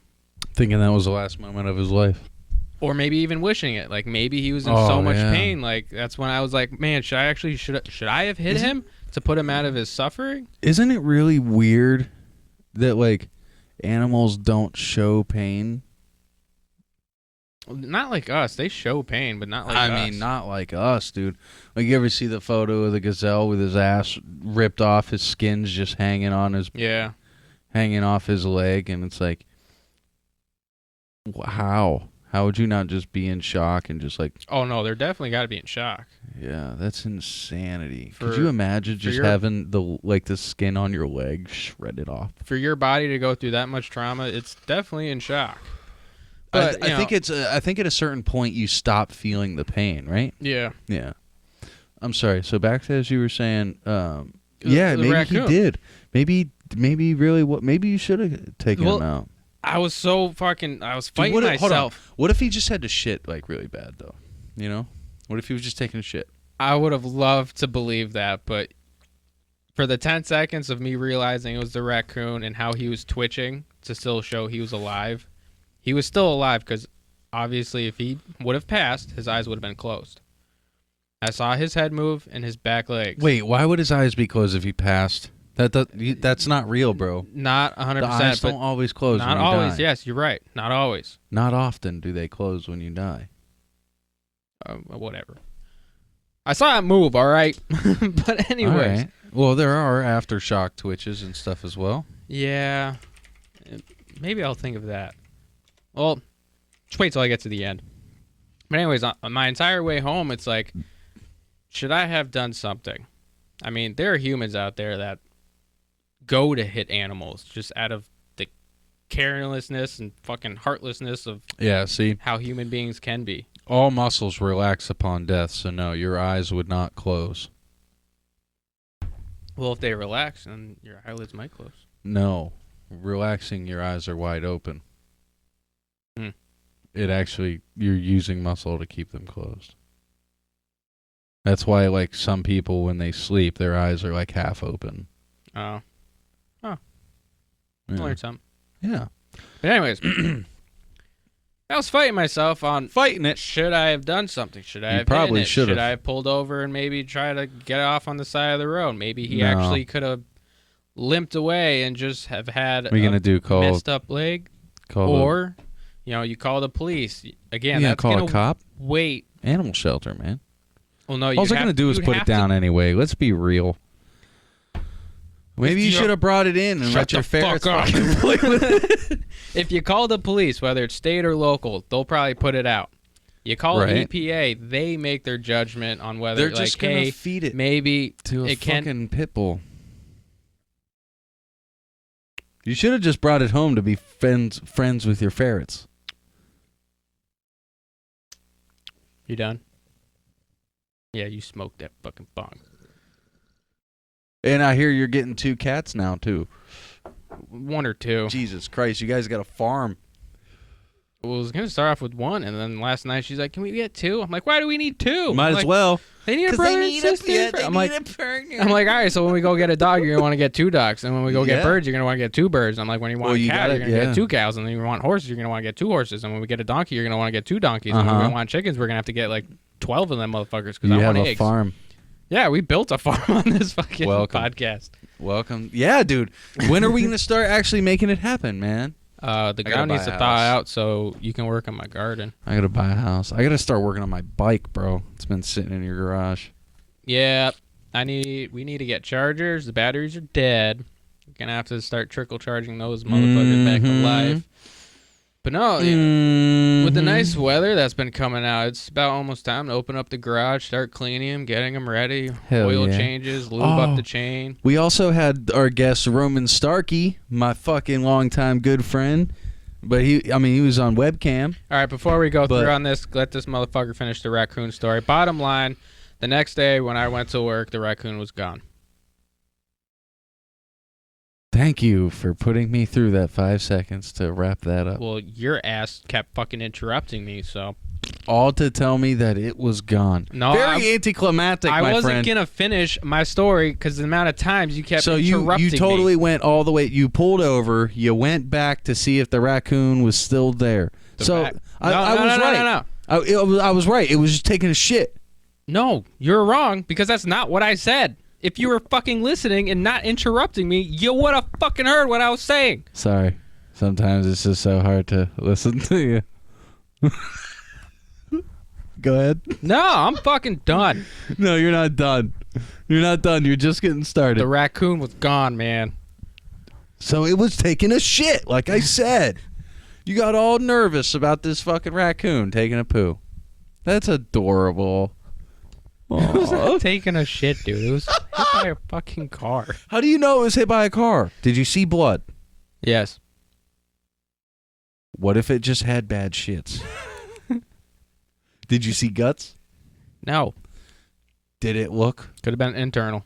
[SPEAKER 1] Thinking that was the last moment of his life.
[SPEAKER 2] Or maybe even wishing it. Like, maybe he was in so much pain. Like, that's when I was like, man, should I have hit him to put him out of his suffering?
[SPEAKER 1] Isn't it really weird that, like, animals don't show pain?
[SPEAKER 2] Not like us. They show pain, but not like us.
[SPEAKER 1] I mean, not like us, dude. Like, you ever see the photo of the gazelle with his ass ripped off, his skin's just hanging off his leg, and it's like, how? How would you not just be in shock and just like...
[SPEAKER 2] Oh, no, they're definitely got to be in shock.
[SPEAKER 1] Yeah, that's insanity. Could you imagine just having the skin on your leg shredded off?
[SPEAKER 2] For your body to go through that much trauma, it's definitely in shock. But,
[SPEAKER 1] I think I think at a certain point you stop feeling the pain, right?
[SPEAKER 2] Yeah.
[SPEAKER 1] Yeah. I'm sorry. So back to as you were saying,
[SPEAKER 2] the
[SPEAKER 1] maybe
[SPEAKER 2] raccoon.
[SPEAKER 1] he did. Maybe you should have taken him out.
[SPEAKER 2] I was so fucking... I was fighting
[SPEAKER 1] Hold on.
[SPEAKER 2] myself.
[SPEAKER 1] What if he just had to shit, like, really bad, though? You know? What if he was just taking a shit?
[SPEAKER 2] I would have loved to believe that, but for the 10 seconds of me realizing it was the raccoon and how he was twitching to still show he was alive, he was still alive because obviously if he would have passed, his eyes would have been closed. I saw his head move and his back legs.
[SPEAKER 1] Wait, why would his eyes be closed if he passed? That's not real, bro.
[SPEAKER 2] Not 100%.
[SPEAKER 1] The eyes
[SPEAKER 2] but
[SPEAKER 1] don't always close
[SPEAKER 2] not
[SPEAKER 1] when you
[SPEAKER 2] always.
[SPEAKER 1] die.
[SPEAKER 2] Yes, you're right. Not always.
[SPEAKER 1] Not often do they close when you die.
[SPEAKER 2] Whatever. I saw it move, all right? But anyways.
[SPEAKER 1] All right. Well, there are aftershock twitches and stuff as well.
[SPEAKER 2] Yeah. Maybe I'll think of that. Well, just wait till I get to the end. But anyways, on my entire way home, it's like, should I have done something? I mean, there are humans out there that go to hit animals just out of the carelessness and fucking heartlessness of how human beings can be.
[SPEAKER 1] All muscles relax upon death, so no, your eyes would not close.
[SPEAKER 2] Well, if they relax, then your eyelids might close.
[SPEAKER 1] No. Relaxing, your eyes are wide open. It actually, you're using muscle to keep them closed. That's why, like, some people, when they sleep, their eyes are, like, half open.
[SPEAKER 2] Oh.
[SPEAKER 1] Yeah.
[SPEAKER 2] I learned something.
[SPEAKER 1] Yeah.
[SPEAKER 2] But anyways, I was fighting myself on...
[SPEAKER 1] Fighting it.
[SPEAKER 2] Should I have done something? Should I have
[SPEAKER 1] probably
[SPEAKER 2] hit it?
[SPEAKER 1] should have.
[SPEAKER 2] Should I have pulled over and maybe try to get off on the side of the road? Maybe he actually could have limped away and just have had messed up leg. Or, you call the police. Again, that's
[SPEAKER 1] call
[SPEAKER 2] gonna
[SPEAKER 1] a cop?
[SPEAKER 2] Wait.
[SPEAKER 1] Animal shelter, man.
[SPEAKER 2] Well, no,
[SPEAKER 1] all they're going to do is put it down anyway. Let's be real. Maybe you should have brought it in and let your ferrets fucking play with it.
[SPEAKER 2] If you call the police, whether it's state or local, they'll probably put it out. You call EPA, they make their judgment on whether
[SPEAKER 1] they're just going to feed it
[SPEAKER 2] maybe
[SPEAKER 1] to a fucking pit bull. You should have just brought it home to be friends with your ferrets.
[SPEAKER 2] You done? Yeah, you smoked that fucking bong.
[SPEAKER 1] And I hear you're getting 2 cats now, too.
[SPEAKER 2] 1 or 2.
[SPEAKER 1] Jesus Christ, you guys got a farm.
[SPEAKER 2] Well, I was going to start off with 1, and then last night she's like, can we get 2? I'm like, why do we need 2?
[SPEAKER 1] Might as well.
[SPEAKER 2] They need a brother and sister. I'm like, all right, so when we go get a dog, you're going to want to get 2 dogs. And when we go get birds, you're going to want to get 2 birds. I'm like, when you want a cow, you're going to get 2 cows. And then you want horses, you're going to want to get 2 horses. And when we get a donkey, you're going to want to get 2 donkeys. And when we want chickens, we're going to have to get like 12 of them motherfuckers because I want eggs.
[SPEAKER 1] You have a farm.
[SPEAKER 2] Yeah, we built a farm on this fucking podcast.
[SPEAKER 1] Welcome. Yeah, dude. When are we gonna start actually making it happen, man?
[SPEAKER 2] The ground needs to thaw out so you can work on my garden.
[SPEAKER 1] I gotta buy a house. I gotta start working on my bike, bro. It's been sitting in your garage.
[SPEAKER 2] Yeah, we need to get chargers. The batteries are dead. We're gonna have to start trickle charging those motherfuckers back to life. But no, with the nice weather that's been coming out, it's about almost time to open up the garage, start cleaning them, getting them ready.
[SPEAKER 1] Hell
[SPEAKER 2] oil
[SPEAKER 1] yeah.
[SPEAKER 2] changes, lube up the chain.
[SPEAKER 1] We also had our guest Roman Starkey, my fucking longtime good friend. But he was on webcam.
[SPEAKER 2] All right, before we go through on this, let this motherfucker finish the raccoon story. Bottom line, the next day when I went to work, the raccoon was gone.
[SPEAKER 1] Thank you for putting me through that 5 seconds to wrap that up.
[SPEAKER 2] Well, your ass kept fucking interrupting me, so.
[SPEAKER 1] All to tell me that it was gone.
[SPEAKER 2] No,
[SPEAKER 1] Very anticlimactic, my friend.
[SPEAKER 2] I wasn't going to finish my story because the amount of times you kept interrupting me.
[SPEAKER 1] So you totally went all the way. You pulled over. You went back to see if the raccoon was still there. I was right.
[SPEAKER 2] No.
[SPEAKER 1] I was right. It was just taking a shit.
[SPEAKER 2] No, you're wrong because that's not what I said. If you were fucking listening and not interrupting me, you would have fucking heard what I was saying.
[SPEAKER 1] Sorry. Sometimes it's just so hard to listen to you. Go ahead.
[SPEAKER 2] No, I'm fucking done.
[SPEAKER 1] No, you're not done. You're not done. You're just getting started.
[SPEAKER 2] The raccoon was gone, man.
[SPEAKER 1] So it was taking a shit, like I said. You got all nervous about this fucking raccoon taking a poo. That's adorable.
[SPEAKER 2] It was not taking a shit, dude. It was hit by a fucking car.
[SPEAKER 1] How do you know it was hit by a car? Did you see blood?
[SPEAKER 2] Yes.
[SPEAKER 1] What if it just had bad shits? Did you see guts?
[SPEAKER 2] No.
[SPEAKER 1] Did it look?
[SPEAKER 2] Could have been internal.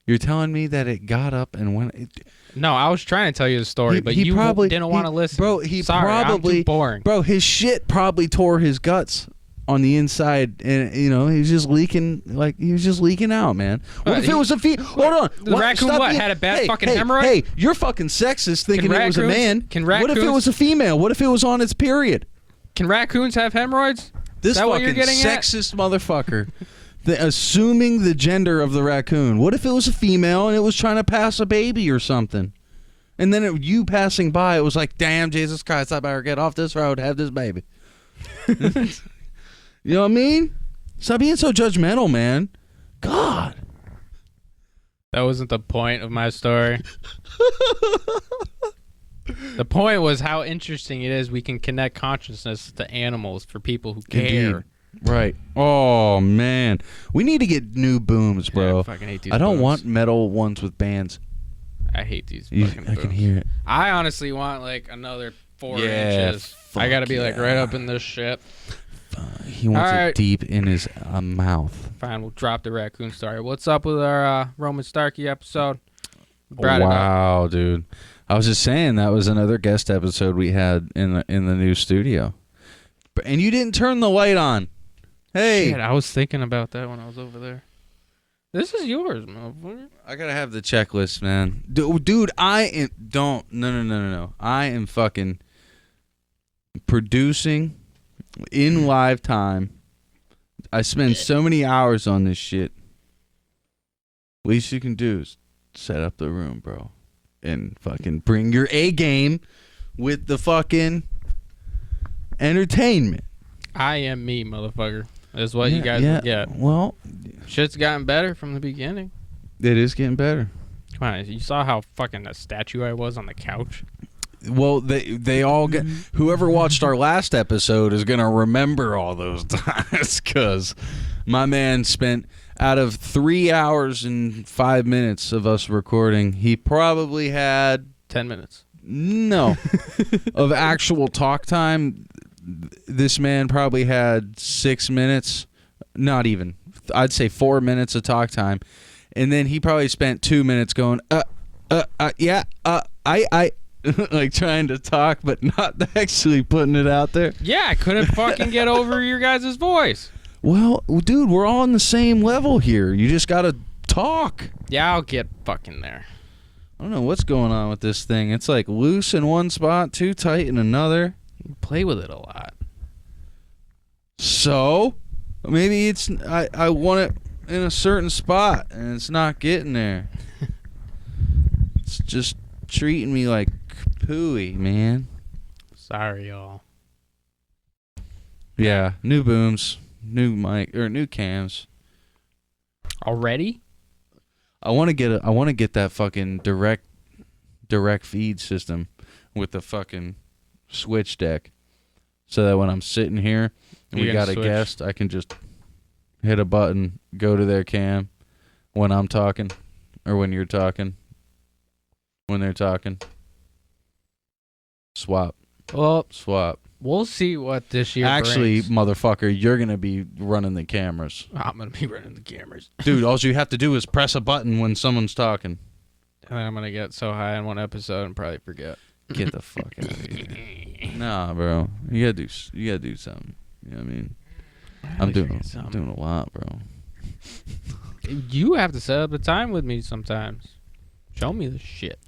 [SPEAKER 1] You're telling me that it got up and went...
[SPEAKER 2] No, I was trying to tell you the story, but you didn't want to listen.
[SPEAKER 1] Bro,
[SPEAKER 2] I'm too boring.
[SPEAKER 1] Bro, his shit probably tore his guts on the inside, and he was just leaking out, man. What if it was a hold on,
[SPEAKER 2] the raccoon had a bad fucking hemorrhoid?
[SPEAKER 1] Hey, you're fucking sexist thinking it was a man. What if it was a female? What if it was on its period?
[SPEAKER 2] Can raccoons have hemorrhoids?
[SPEAKER 1] This
[SPEAKER 2] fucking
[SPEAKER 1] sexist motherfucker. Assuming the gender of the raccoon. What if it was a female and it was trying to pass a baby or something? And then you passing by, it was like, damn, Jesus Christ, I better get off this road, have this baby. You know what I mean? Stop being so judgmental, man. God.
[SPEAKER 2] That wasn't the point of my story. The point was how interesting it is we can connect consciousness to animals for people who care.
[SPEAKER 1] Indeed. Right. Oh, man. We need to get new booms, bro.
[SPEAKER 2] Yeah, I fucking hate these
[SPEAKER 1] I don't
[SPEAKER 2] booms.
[SPEAKER 1] want metal ones with bands.
[SPEAKER 2] I hate these fucking
[SPEAKER 1] I
[SPEAKER 2] booms.
[SPEAKER 1] can hear it.
[SPEAKER 2] I honestly want like another 4
[SPEAKER 1] Yeah,
[SPEAKER 2] inches. I gotta be like right up in this shit.
[SPEAKER 1] He wants
[SPEAKER 2] All
[SPEAKER 1] it
[SPEAKER 2] right.
[SPEAKER 1] deep in his mouth.
[SPEAKER 2] Fine, we'll drop the raccoon story. What's up with our Roman Starkey episode? Brought it up.
[SPEAKER 1] Wow, dude. I was just saying that was another guest episode we had in the new studio. And you didn't turn the light on. Hey.
[SPEAKER 2] Shit, I was thinking about that when I was over there. This is yours, motherfucker.
[SPEAKER 1] I gotta have the checklist, man. Dude, I am... No. I am fucking producing in live time. I spend so many hours on this shit. Least you can do is set up the room, bro. And fucking bring your A game with the fucking entertainment.
[SPEAKER 2] I am me, motherfucker. That's what you guys get.
[SPEAKER 1] Well,
[SPEAKER 2] Shit's gotten better from the beginning.
[SPEAKER 1] it is getting better.
[SPEAKER 2] Come on, you saw how fucking a statue I was on the couch?
[SPEAKER 1] Well, they all get... Whoever watched our last episode is going to remember all those times because my man spent... Out of 3 hours and 5 minutes of us recording, he probably had...
[SPEAKER 2] 10 minutes.
[SPEAKER 1] No. Of actual talk time, this man probably had 6 minutes. Not even. I'd say 4 minutes of talk time. And then he probably spent 2 minutes going, like trying to talk, but not actually putting it out there.
[SPEAKER 2] Yeah, I couldn't fucking get over your guys' voice.
[SPEAKER 1] Well, dude, we're all on the same level here. You just got to talk.
[SPEAKER 2] Yeah, I'll get fucking there.
[SPEAKER 1] I don't know what's going on with this thing. It's like loose in one spot, too tight in another.
[SPEAKER 2] You play with it a lot.
[SPEAKER 1] So, maybe it's... I want it in a certain spot, and it's not getting there. just treating me like pooey, man.
[SPEAKER 2] Sorry, y'all.
[SPEAKER 1] Yeah, new booms, new mic or new cams.
[SPEAKER 2] Already?
[SPEAKER 1] I want to get that fucking direct feed system with the fucking switch deck, so that when I'm sitting here and we got a guest, I can just hit a button, go to their cam when I'm talking or when you're talking, when they're talking. Swap.
[SPEAKER 2] Well,
[SPEAKER 1] Swap.
[SPEAKER 2] we'll see what this year
[SPEAKER 1] Actually,
[SPEAKER 2] brings.
[SPEAKER 1] motherfucker, you're going to be running the cameras.
[SPEAKER 2] I'm going to be running the cameras.
[SPEAKER 1] Dude, all you have to do is press a button when someone's talking.
[SPEAKER 2] And then I'm going to get so high in one episode and probably forget.
[SPEAKER 1] Get the fuck out of here. Nah, bro. You got to do something. You know what I mean? I'm doing a lot, bro.
[SPEAKER 2] You have to set up a time with me sometimes. Show me the shit.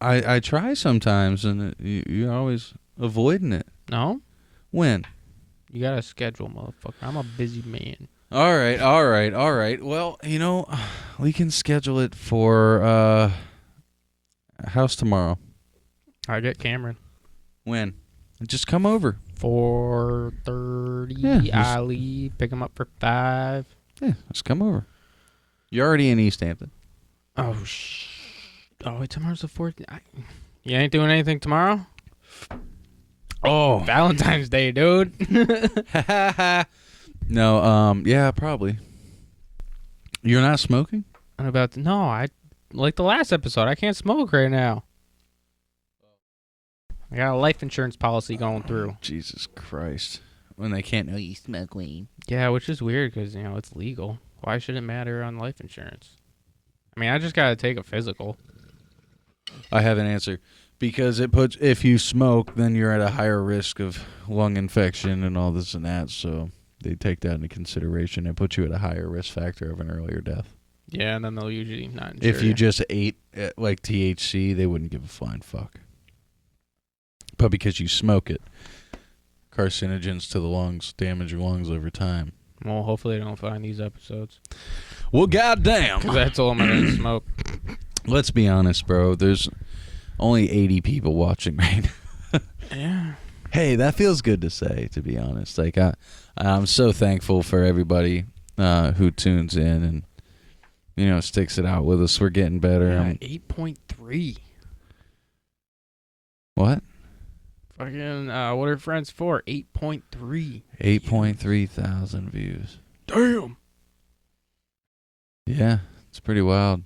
[SPEAKER 1] I try sometimes, and you're always avoiding it.
[SPEAKER 2] No?
[SPEAKER 1] When?
[SPEAKER 2] You got to schedule, motherfucker. I'm a busy man.
[SPEAKER 1] All right. Well, we can schedule it for house tomorrow.
[SPEAKER 2] I get Cameron.
[SPEAKER 1] When? Just come over.
[SPEAKER 2] 4:30.
[SPEAKER 1] Yeah,
[SPEAKER 2] I leave. Pick him up for 5.
[SPEAKER 1] Yeah, just come over. You're already in East Hampton.
[SPEAKER 2] Oh, wait, tomorrow's the 4th. You ain't doing anything tomorrow?
[SPEAKER 1] Oh.
[SPEAKER 2] Valentine's Day, dude.
[SPEAKER 1] No, yeah, probably. You're not smoking?
[SPEAKER 2] No, I like the last episode. I can't smoke right now. I got a life insurance policy going through.
[SPEAKER 1] Jesus Christ. When they can't know you smoke weed.
[SPEAKER 2] Yeah, which is weird because, it's legal. Why should it matter on life insurance? I mean, I just got to take a physical.
[SPEAKER 1] I have an answer. Because if you smoke, then you're at a higher risk of lung infection and all this and that. So they take that into consideration and put you at a higher risk factor of an earlier death.
[SPEAKER 2] Yeah, and then they'll usually not insure
[SPEAKER 1] If you just ate like THC, they wouldn't give a flying fuck. But because you smoke it, carcinogens to the lungs damage your lungs over time.
[SPEAKER 2] Well, hopefully they don't find these episodes.
[SPEAKER 1] Well, goddamn.
[SPEAKER 2] Because I told them I didn't smoke.
[SPEAKER 1] Let's be honest, bro. There's only 80 people watching right now.
[SPEAKER 2] Yeah.
[SPEAKER 1] Hey, that feels good to say, to be honest. Like, I'm so thankful for everybody who tunes in and, sticks it out with us. We're getting better.
[SPEAKER 2] Yeah, 8.3.
[SPEAKER 1] What?
[SPEAKER 2] Fucking, what are friends for? 8.3.
[SPEAKER 1] 8.3 thousand views.
[SPEAKER 2] Damn.
[SPEAKER 1] Yeah, it's pretty wild.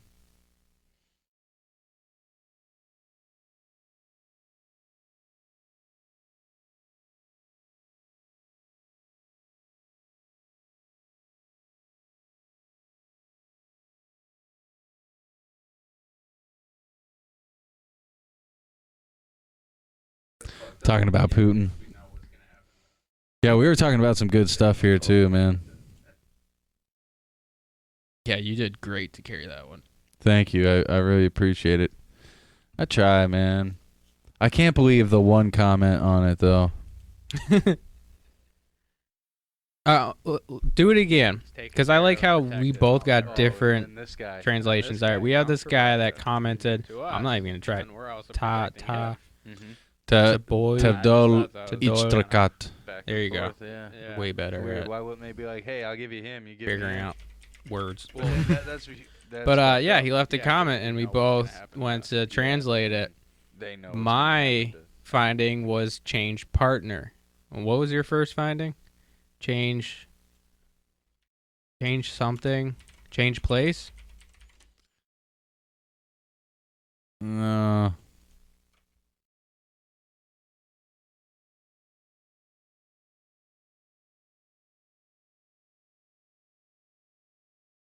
[SPEAKER 1] Talking about Putin. Yeah, we were talking about some good stuff here too, man.
[SPEAKER 2] Yeah, you did great to carry that one.
[SPEAKER 1] Thank you. I really appreciate it. I try, man. I can't believe the one comment on it, though.
[SPEAKER 2] Do it again, because I like how we both got different translations. All right, we have this guy that commented. I'm not even gonna try it.
[SPEAKER 1] Tevdol Ichtrakat.
[SPEAKER 2] There you go.
[SPEAKER 3] Yeah.
[SPEAKER 2] Way better.
[SPEAKER 3] Weird. Why wouldn't they be like, hey, I'll give you him, you give
[SPEAKER 2] Figuring
[SPEAKER 3] me him.
[SPEAKER 2] out words.
[SPEAKER 3] Well, that's
[SPEAKER 2] But yeah, he left a comment, and we both went to translate it.
[SPEAKER 3] They know.
[SPEAKER 2] My finding was change partner. And what was your first finding? Change something. Change place.
[SPEAKER 1] No.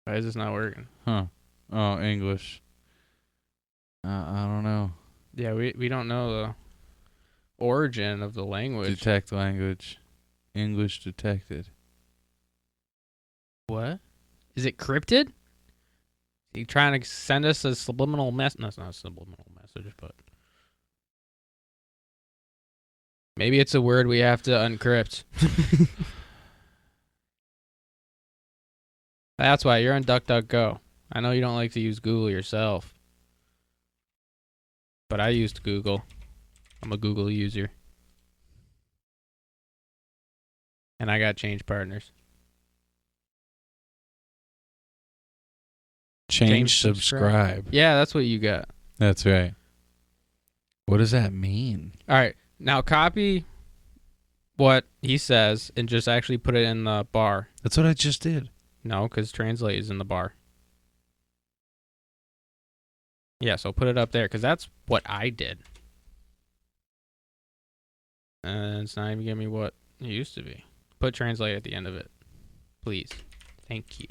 [SPEAKER 2] Why is this not working?
[SPEAKER 1] Huh. Oh, English. I don't know.
[SPEAKER 2] Yeah, we don't know the origin of the language.
[SPEAKER 1] Detect language. English detected.
[SPEAKER 2] What? Is it cryptid? You trying to send us a subliminal message? No, it's not a subliminal message, but maybe it's a word we have to uncrypt. That's why you're on DuckDuckGo. I know you don't like to use Google yourself. but I used Google. I'm a Google user. And I got change partners.
[SPEAKER 1] Change subscribe.
[SPEAKER 2] Yeah, that's what you got.
[SPEAKER 1] That's right. What does that mean?
[SPEAKER 2] All right. Now copy what he says and just actually put it in the bar.
[SPEAKER 1] That's what I just did.
[SPEAKER 2] No, because translate is in the bar. Yeah, so put it up there because that's what I did. And it's not even giving me what it used to be. Put translate at the end of it. Please. Thank you.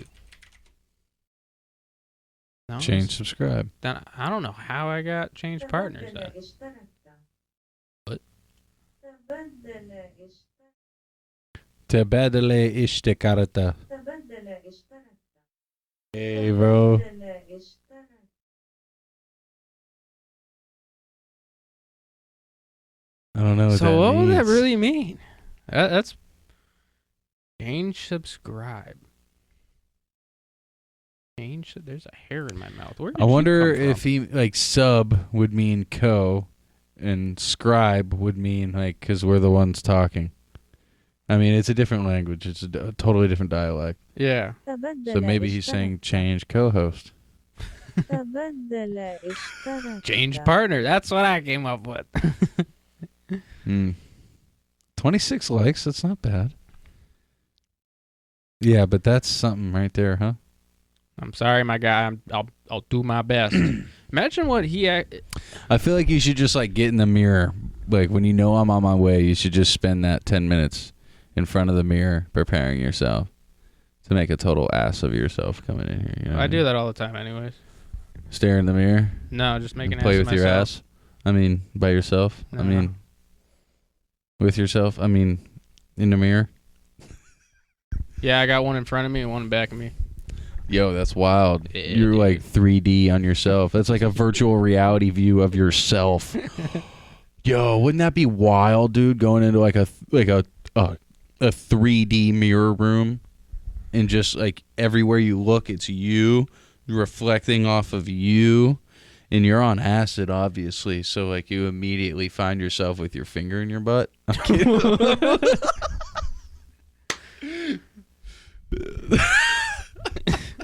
[SPEAKER 2] No,
[SPEAKER 1] Change subscribe.
[SPEAKER 2] Then I don't know how I got change partners then. What?
[SPEAKER 1] Tebedele ishtikarata. Hey, bro. I don't know what that
[SPEAKER 2] So what
[SPEAKER 1] means.
[SPEAKER 2] would that really mean? That's change subscribe. Change. There's a hair in my mouth. Where did
[SPEAKER 1] I wonder
[SPEAKER 2] you come
[SPEAKER 1] if he like sub would mean co, and scribe would mean like because we're the ones talking. I mean, it's a different language. It's a totally different dialect.
[SPEAKER 2] Yeah.
[SPEAKER 1] So maybe he's saying change co-host.
[SPEAKER 2] Change partner. That's what I came up with.
[SPEAKER 1] 26 likes. That's not bad. Yeah, but that's something right there, huh?
[SPEAKER 2] I'm sorry, my guy. I'll do my best. Imagine what he.
[SPEAKER 1] I feel like you should just like get in the mirror. Like when you know I'm on my way, you should just spend that 10 minutes in front of the mirror preparing yourself to make a total ass of yourself coming in here. You know
[SPEAKER 2] I do that all the time, anyways.
[SPEAKER 1] Stare in the mirror.
[SPEAKER 2] No, just make an
[SPEAKER 1] play
[SPEAKER 2] ass
[SPEAKER 1] with
[SPEAKER 2] of
[SPEAKER 1] your
[SPEAKER 2] myself.
[SPEAKER 1] ass. I mean, by yourself.
[SPEAKER 2] No.
[SPEAKER 1] I mean, with yourself. I mean, in the mirror.
[SPEAKER 2] Yeah, I got one in front of me and one in back of me.
[SPEAKER 1] Yo, that's wild.
[SPEAKER 2] Yeah,
[SPEAKER 1] You're
[SPEAKER 2] dude.
[SPEAKER 1] like 3D on yourself. That's like a virtual reality view of yourself. Yo, wouldn't that be wild, dude? Going into like a 3D mirror room, and just like everywhere you look, it's you reflecting off of you, and you're on acid, obviously. So like you immediately find yourself with your finger in your butt. I'm kidding.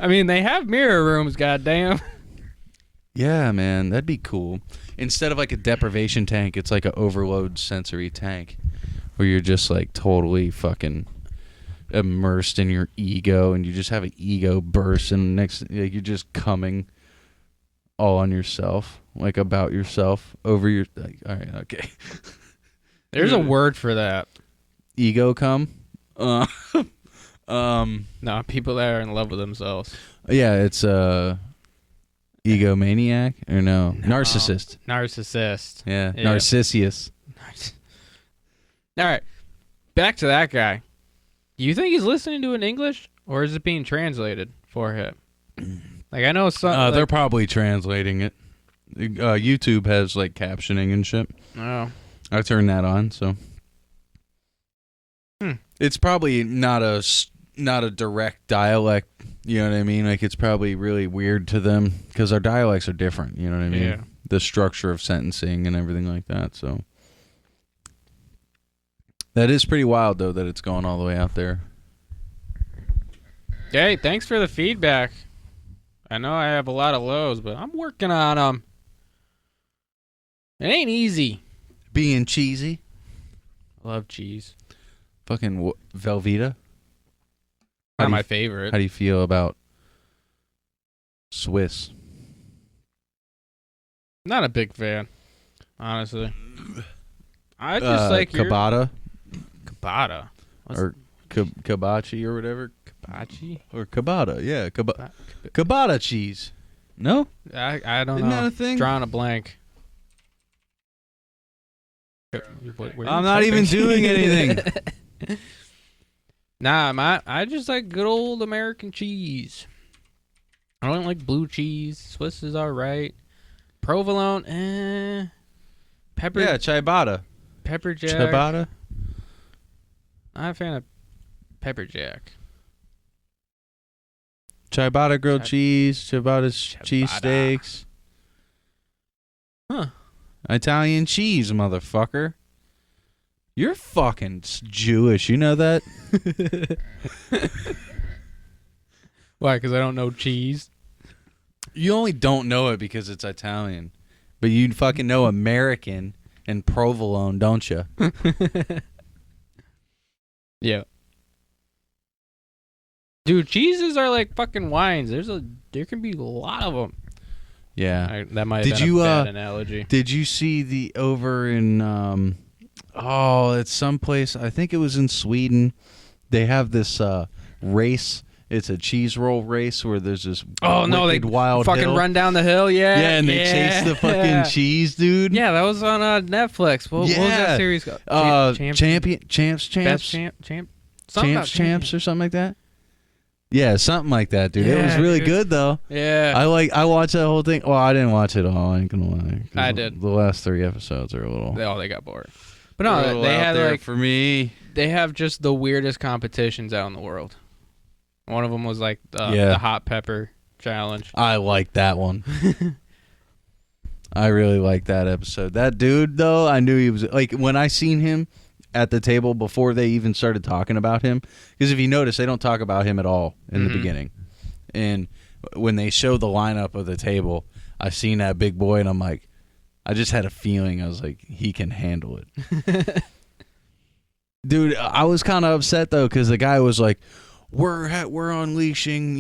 [SPEAKER 2] I mean, they have mirror rooms, goddamn.
[SPEAKER 1] Yeah, man, that'd be cool. Instead of like a deprivation tank, it's like an overload sensory tank where you're just like totally fucking immersed in your ego, and you just have an ego burst, and next like you're just coming all on yourself, like about yourself over your like, all right, okay.
[SPEAKER 2] There's a word for that.
[SPEAKER 1] Ego cum.
[SPEAKER 2] No, people that are in love with themselves.
[SPEAKER 1] Yeah, it's egomaniac or no, narcissist.
[SPEAKER 2] Narcissist.
[SPEAKER 1] Yeah,
[SPEAKER 2] Yeah.
[SPEAKER 1] Narcissus.
[SPEAKER 2] All right, back to that guy. Do you think he's listening to it in English, or is it being translated for him? Like, I know some.
[SPEAKER 1] They're probably translating it. YouTube has like captioning and shit.
[SPEAKER 2] Oh.
[SPEAKER 1] I turned that on, so it's probably not a direct dialect. You know what I mean? Like it's probably really weird to them because our dialects are different. You know what I mean?
[SPEAKER 2] Yeah.
[SPEAKER 1] The structure of sentencing and everything like that. So that is pretty wild, though, that it's going all the way out there.
[SPEAKER 2] Hey, thanks for the feedback. I know I have a lot of lows, but I'm working on them. It ain't easy.
[SPEAKER 1] Being cheesy,
[SPEAKER 2] I love cheese.
[SPEAKER 1] fucking Velveeta.
[SPEAKER 2] Not my favorite.
[SPEAKER 1] How do you feel about Swiss?
[SPEAKER 2] Not a big fan, honestly. I just like your
[SPEAKER 1] ciabatta
[SPEAKER 2] ciabatta.
[SPEAKER 1] or kibachi or whatever,
[SPEAKER 2] Hibachi?
[SPEAKER 1] or ciabatta. Yeah, ciabatta cheese. No,
[SPEAKER 2] I don't
[SPEAKER 1] Isn't
[SPEAKER 2] know.
[SPEAKER 1] that a thing?
[SPEAKER 2] Drawing a blank.
[SPEAKER 1] I'm not even doing anything.
[SPEAKER 2] Nah, I just like good old American cheese. I don't like blue cheese. Swiss is alright. Provolone, pepper.
[SPEAKER 1] Yeah, ciabatta.
[SPEAKER 2] Pepper jack.
[SPEAKER 1] Ciabatta.
[SPEAKER 2] I'm a fan of pepper jack.
[SPEAKER 1] Ciabatta grilled cheese. Ciabatta's
[SPEAKER 2] Ciabatta.
[SPEAKER 1] cheese steaks.
[SPEAKER 2] Huh.
[SPEAKER 1] Italian cheese, motherfucker. You're fucking Jewish. You know that?
[SPEAKER 2] Why? Because I don't know cheese.
[SPEAKER 1] You only don't know it because it's Italian. But you fucking know American and provolone, don't you?
[SPEAKER 2] Yeah. Dude, cheeses are like fucking wines. There can be a lot of them.
[SPEAKER 1] Yeah.
[SPEAKER 2] That might have been a bad analogy.
[SPEAKER 1] Did you see the over in it's someplace, I think it was in Sweden. They have this race. It's a cheese roll race where there's this
[SPEAKER 2] they
[SPEAKER 1] wild
[SPEAKER 2] fucking
[SPEAKER 1] hill.
[SPEAKER 2] run down the hill, yeah.
[SPEAKER 1] Yeah, and they chase the fucking cheese, dude.
[SPEAKER 2] Yeah, that was on Netflix. What was that series called?
[SPEAKER 1] Champs or something like that. Yeah, something like that, dude.
[SPEAKER 2] Yeah,
[SPEAKER 1] it was really good though.
[SPEAKER 2] Yeah.
[SPEAKER 1] I watched that whole thing. Well, I didn't watch it all. I ain't gonna lie.
[SPEAKER 2] I did.
[SPEAKER 1] The last 3 episodes are a little.
[SPEAKER 2] They got bored. But no, they had
[SPEAKER 1] there
[SPEAKER 2] like
[SPEAKER 1] for me.
[SPEAKER 2] They have just the weirdest competitions out in the world. One of them was like the hot pepper challenge.
[SPEAKER 1] I like that one. I really like that episode. That dude though, I knew he was like when I seen him at the table before they even started talking about him. Because if you notice, they don't talk about him at all in the beginning. And when they show the lineup of the table, I seen that big boy, and I'm like, I just had a feeling. I was like, he can handle it. Dude, I was kind of upset, though, because the guy was like, we're unleashing,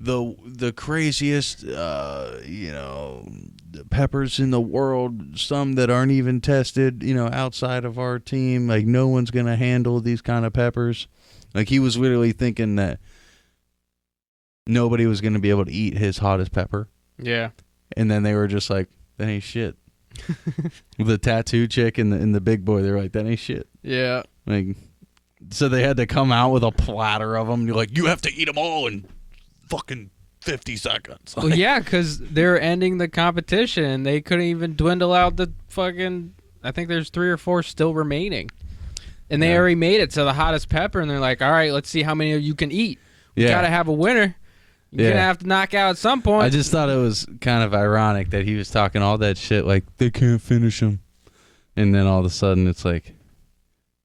[SPEAKER 1] the craziest, peppers in the world, some that aren't even tested, outside of our team. Like, no one's going to handle these kind of peppers. Like, he was literally thinking that nobody was going to be able to eat his hottest pepper.
[SPEAKER 2] Yeah.
[SPEAKER 1] And then they were just like, that ain't shit. The tattoo chick and the big boy, they were like, that ain't shit.
[SPEAKER 2] Yeah.
[SPEAKER 1] Like, so they had to come out with a platter of them. You're like, you have to eat them all in fucking 50 seconds.
[SPEAKER 2] Well, yeah, because they're ending the competition. They couldn't even dwindle out the fucking... I think there's 3 or 4 still remaining. And they already made it to the hottest pepper, and they're like, all right, let's see how many of you can eat. We got to have a winner. You're going to have to knock out at some point.
[SPEAKER 1] I just thought it was kind of ironic that he was talking all that shit like, they can't finish them. And then all of a sudden, it's like...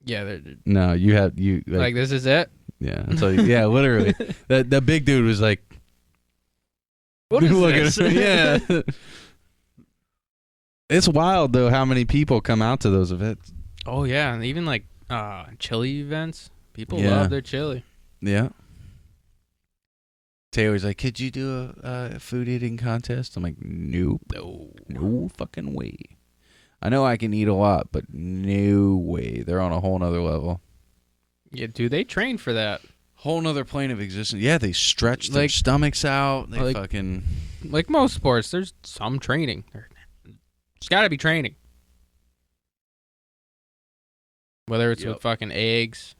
[SPEAKER 2] Yeah,
[SPEAKER 1] no, you
[SPEAKER 2] like this is it.
[SPEAKER 1] Yeah, so yeah, literally, that big dude was like,
[SPEAKER 2] "What is this?"
[SPEAKER 1] Yeah, it's wild though how many people come out to those events.
[SPEAKER 2] Oh yeah, and even like chili events, people love their chili.
[SPEAKER 1] Yeah. Taylor's like, "Could you do a food eating contest?" I'm like, "Nope, no fucking way." I know I can eat a lot, but no way. They're on a whole nother level.
[SPEAKER 2] Yeah, dude, they train for that.
[SPEAKER 1] Whole nother plane of existence. Yeah, they stretch their stomachs out. They fucking...
[SPEAKER 2] Like most sports, there's some training. There's got to be training. Whether it's with fucking eggs.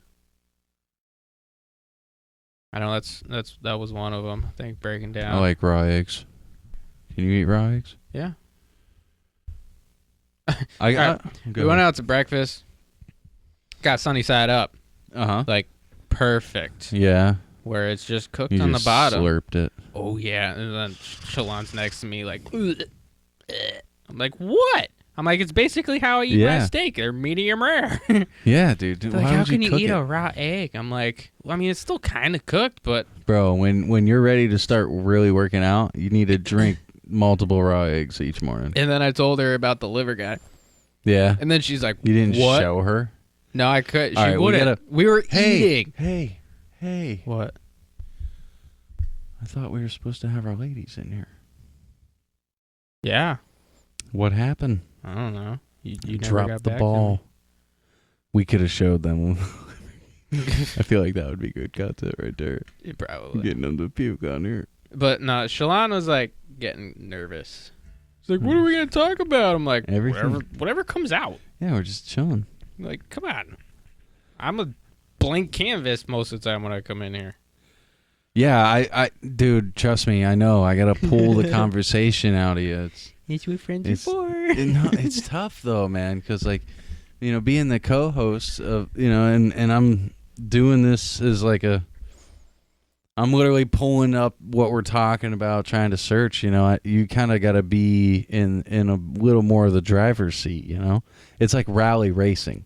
[SPEAKER 2] I know that was one of them. I think breaking down.
[SPEAKER 1] I like raw eggs. Can you eat raw eggs?
[SPEAKER 2] Yeah.
[SPEAKER 1] We
[SPEAKER 2] went out to breakfast. Got sunny side up. Like perfect.
[SPEAKER 1] Yeah.
[SPEAKER 2] Where it's just cooked
[SPEAKER 1] you
[SPEAKER 2] on
[SPEAKER 1] just
[SPEAKER 2] the bottom.
[SPEAKER 1] Slurped it.
[SPEAKER 2] Oh yeah, and then Shalon's next to me like. I'm like, what? I'm like, it's basically how I eat my steak. They're medium rare.
[SPEAKER 1] Yeah, dude.
[SPEAKER 2] Like, how can you eat a raw egg? I'm like, well, I mean, it's still kind of cooked, but
[SPEAKER 1] bro, when you're ready to start really working out, you need to drink multiple raw eggs each morning.
[SPEAKER 2] And then I told her about the liver guy.
[SPEAKER 1] Yeah.
[SPEAKER 2] And then she's like,
[SPEAKER 1] you didn't
[SPEAKER 2] what?
[SPEAKER 1] show her?
[SPEAKER 2] No, I couldn't. She
[SPEAKER 1] right,
[SPEAKER 2] wouldn't. We were eating.
[SPEAKER 1] Hey.
[SPEAKER 2] What?
[SPEAKER 1] I thought we were supposed to have our ladies in here.
[SPEAKER 2] Yeah.
[SPEAKER 1] What happened?
[SPEAKER 2] I don't know. You never
[SPEAKER 1] dropped
[SPEAKER 2] got
[SPEAKER 1] the
[SPEAKER 2] back
[SPEAKER 1] ball. We could have showed them. I feel like that would be good content right there.
[SPEAKER 2] Probably.
[SPEAKER 1] Getting them to puke on here.
[SPEAKER 2] But no, Shalon was like getting nervous. She's like, what are we going to talk about? I'm like, whatever comes out.
[SPEAKER 1] Yeah, we're just chilling.
[SPEAKER 2] Like, come on. I'm a blank canvas most of the time when I come in here.
[SPEAKER 1] Yeah, I dude, trust me, I know. I got to pull the conversation out of you.
[SPEAKER 2] It's what friends are for.
[SPEAKER 1] It's tough, though, man, because, like, being the co-host of, and I'm doing this as, like, I'm literally pulling up what we're talking about, trying to search. You kind of got to be in a little more of the driver's seat. It's like rally racing.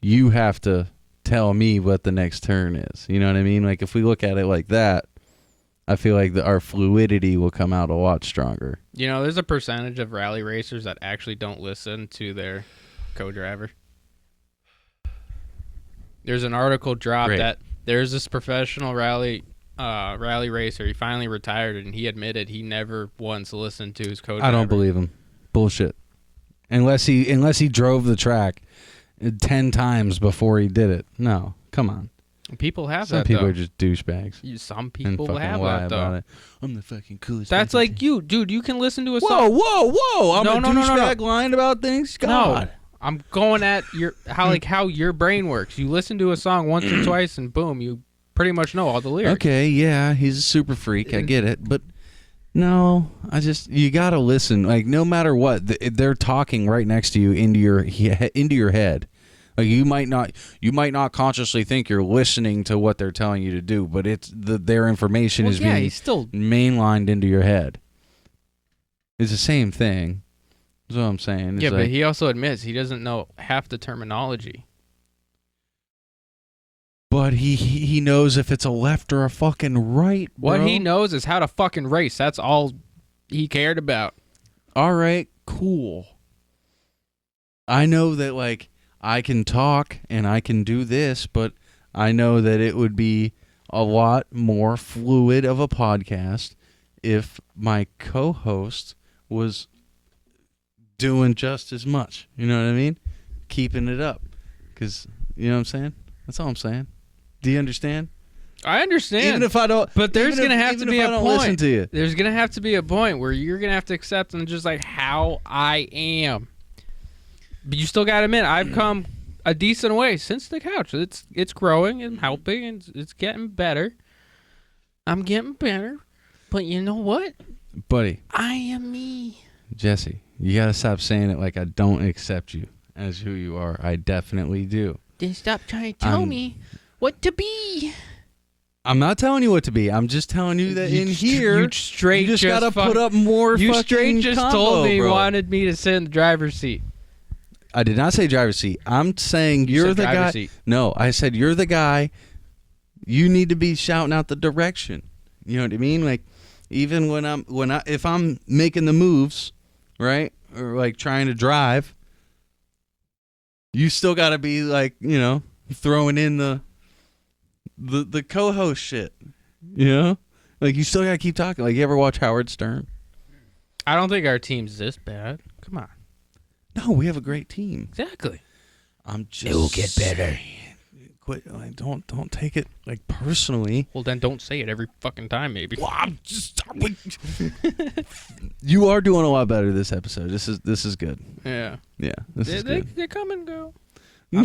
[SPEAKER 1] You have to tell me what the next turn is. You know what I mean? Like if we look at it like that, I feel like our fluidity will come out a lot stronger.
[SPEAKER 2] There's a percentage of rally racers that actually don't listen to their co-driver. There's an article dropped that there's this professional rally racer. He finally retired, and he admitted he never once listened to his co-driver.
[SPEAKER 1] I don't believe him. Bullshit. Unless he drove the track 10 times before he did it. No, come on.
[SPEAKER 2] People have
[SPEAKER 1] Some
[SPEAKER 2] that.
[SPEAKER 1] people
[SPEAKER 2] though.
[SPEAKER 1] are just douchebags.
[SPEAKER 2] Some people
[SPEAKER 1] and
[SPEAKER 2] have
[SPEAKER 1] lie
[SPEAKER 2] that though.
[SPEAKER 1] about it. I'm the fucking coolest.
[SPEAKER 2] That's like you, dude. You can listen to a
[SPEAKER 1] Whoa,
[SPEAKER 2] song.
[SPEAKER 1] whoa! I'm a douchebag
[SPEAKER 2] no.
[SPEAKER 1] lying about things. God.
[SPEAKER 2] No, I'm going at how your brain works. You listen to a song once or twice, and boom, you pretty much know all the lyrics.
[SPEAKER 1] Okay, yeah, he's a super freak. I get it, but no, you gotta listen. Like no matter what, they're talking right next to you into your head. Like you might not consciously think you're listening to what they're telling you to do, but it's their information is being mainlined into your head. It's the same thing. That's what I'm saying. It's
[SPEAKER 2] but he also admits he doesn't know half the terminology.
[SPEAKER 1] But he knows if it's a left or a fucking right, bro.
[SPEAKER 2] What he knows is how to fucking race. That's all he cared about.
[SPEAKER 1] All right, cool. I know that, like, I can talk and I can do this, but I know that it would be a lot more fluid of a podcast if my co-host was doing just as much. You know what I mean? Keeping it up. Because, you know what I'm saying? That's all I'm saying. Do you understand?
[SPEAKER 2] I understand.
[SPEAKER 1] Even if I don't.
[SPEAKER 2] But there's going to have to be a point.
[SPEAKER 1] Listen to you.
[SPEAKER 2] There's going to have to be a point where you're going to have to accept them just like how I am. But you still got to admit, I've come a decent way since the couch. It's growing and helping, and it's getting better. I'm getting better. But you know what?
[SPEAKER 1] Buddy.
[SPEAKER 2] I am me.
[SPEAKER 1] Jesse, you got to stop saying it like I don't accept you as who you are. I definitely do.
[SPEAKER 2] Then stop trying to tell me what to be.
[SPEAKER 1] I'm not telling you what to be. I'm just telling you that in here, you just got to put up more
[SPEAKER 2] you
[SPEAKER 1] fucking
[SPEAKER 2] straight just
[SPEAKER 1] combo,
[SPEAKER 2] told me
[SPEAKER 1] bro.
[SPEAKER 2] you wanted me to sit in the driver's seat.
[SPEAKER 1] I did not say driver's seat. I'm saying you're the guy.
[SPEAKER 2] Seat.
[SPEAKER 1] No, I said you're the guy. You need to be shouting out the direction. You know what I mean? Like, even if I'm making the moves, right, or like trying to drive, you still got to be like, throwing in the co-host shit. Like you still got to keep talking. Like, you ever watch Howard Stern?
[SPEAKER 2] I don't think our team's this bad. Come on.
[SPEAKER 1] No, we have a great team.
[SPEAKER 2] Exactly.
[SPEAKER 1] I'm just.
[SPEAKER 2] It will get better.
[SPEAKER 1] Quit. Like, don't take it like personally.
[SPEAKER 2] Well, then don't say it every fucking time, maybe.
[SPEAKER 1] Well, I'm just. You are doing a lot better this episode. This is good.
[SPEAKER 2] Yeah.
[SPEAKER 1] Yeah. This is good.
[SPEAKER 2] They come and go.
[SPEAKER 1] Bro, I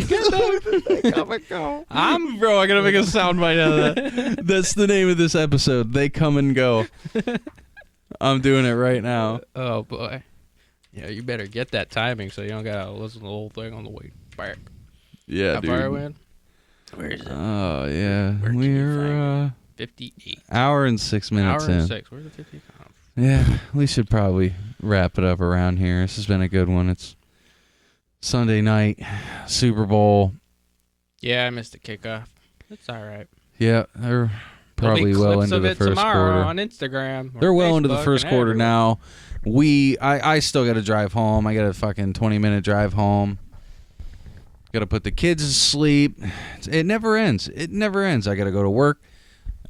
[SPEAKER 1] gotta make a soundbite out of that. That's the name of this episode. They come and go. I'm doing it right now.
[SPEAKER 2] Oh boy. Yeah, you better get that timing so you don't gotta listen to the whole thing on the way back.
[SPEAKER 1] Yeah,
[SPEAKER 2] How
[SPEAKER 1] dude.
[SPEAKER 2] far are we in? Where is it?
[SPEAKER 1] Oh yeah,
[SPEAKER 2] Where can you
[SPEAKER 1] we're
[SPEAKER 2] 58.
[SPEAKER 1] hour and 6 minutes
[SPEAKER 2] Hour and
[SPEAKER 1] in.
[SPEAKER 2] 6. Where's the 50? Oh.
[SPEAKER 1] Yeah, we should probably wrap it up around here. This has been a good one. It's Sunday night, Super Bowl.
[SPEAKER 2] Yeah, I missed the kickoff. It's all right.
[SPEAKER 1] Yeah, they're probably
[SPEAKER 2] There'll be
[SPEAKER 1] well
[SPEAKER 2] clips
[SPEAKER 1] into
[SPEAKER 2] of
[SPEAKER 1] the
[SPEAKER 2] it
[SPEAKER 1] first
[SPEAKER 2] tomorrow
[SPEAKER 1] quarter.
[SPEAKER 2] on Instagram. Or
[SPEAKER 1] They're well into the
[SPEAKER 2] Facebook
[SPEAKER 1] first
[SPEAKER 2] and
[SPEAKER 1] quarter
[SPEAKER 2] everywhere.
[SPEAKER 1] now. I still got to drive home. I got a fucking 20-minute drive home. Got to put the kids to sleep. It never ends. It never ends. I got to go to work.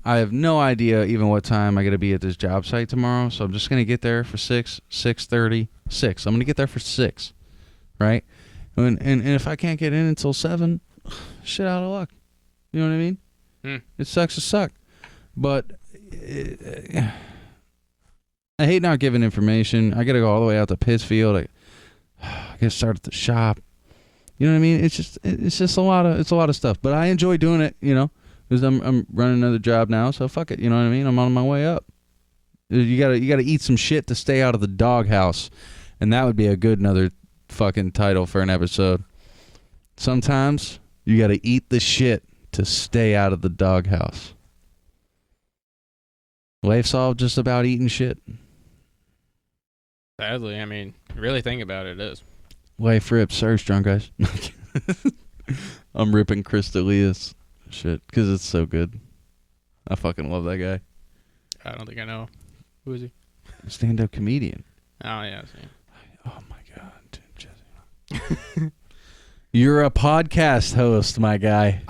[SPEAKER 1] I have no idea even what time I got to be at this job site tomorrow, so I'm just going to get there for 6:30. 6. I'm going to get there for 6, right? And if I can't get in until 7, shit out of luck. You know what I mean? It sucks to suck. But I hate not giving information. I got to go all the way out to Pittsfield. I got to start at the shop. You know what I mean? It's just a lot of stuff. But I enjoy doing it, because I'm running another job now. So fuck it. You know what I mean? I'm on my way up. You gotta eat some shit to stay out of the doghouse, and that would be a good another fucking title for an episode. Sometimes you gotta eat the shit to stay out of the doghouse. Life's all just about eating shit.
[SPEAKER 2] Sadly, I mean, really think about it, it is.
[SPEAKER 1] Life rips. Sorry, strong guys. I'm ripping Chris D'Elia's shit because it's so good. I fucking love that guy.
[SPEAKER 2] I don't think I know. Who is he?
[SPEAKER 1] Stand-up comedian.
[SPEAKER 2] Oh, yeah. I see.
[SPEAKER 1] Oh, my God. Jesse. You're a podcast host, my guy.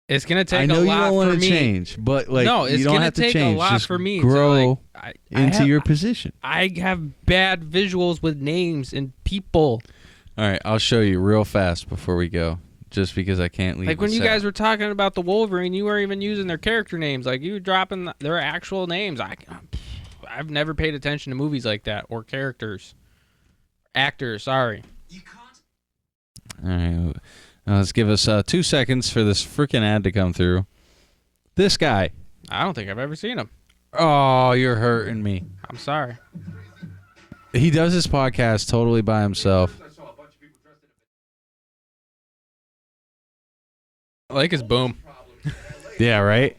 [SPEAKER 2] It's going to take
[SPEAKER 1] I know
[SPEAKER 2] a
[SPEAKER 1] you
[SPEAKER 2] lot
[SPEAKER 1] don't
[SPEAKER 2] for
[SPEAKER 1] want to
[SPEAKER 2] me.
[SPEAKER 1] change, but like
[SPEAKER 2] No, it's
[SPEAKER 1] you don't
[SPEAKER 2] gonna
[SPEAKER 1] have to
[SPEAKER 2] take
[SPEAKER 1] change.
[SPEAKER 2] a lot
[SPEAKER 1] Just
[SPEAKER 2] for me to,
[SPEAKER 1] grow
[SPEAKER 2] like,
[SPEAKER 1] into your position.
[SPEAKER 2] I have bad visuals with names and people.
[SPEAKER 1] All right, I'll show you real fast before we go, just because I can't leave.
[SPEAKER 2] Like when
[SPEAKER 1] this
[SPEAKER 2] you
[SPEAKER 1] out.
[SPEAKER 2] guys were talking about the Wolverine, you weren't even using their character names. Like you were dropping their actual names. I've never paid attention to movies like that or characters. Actors, sorry.
[SPEAKER 1] All right, let's give us 2 seconds for this freaking ad to come through. This guy.
[SPEAKER 2] I don't think I've ever seen him.
[SPEAKER 1] Oh, you're hurting me.
[SPEAKER 2] I'm sorry.
[SPEAKER 1] He does his podcast totally by himself.
[SPEAKER 2] I like his boom.
[SPEAKER 1] Yeah, right?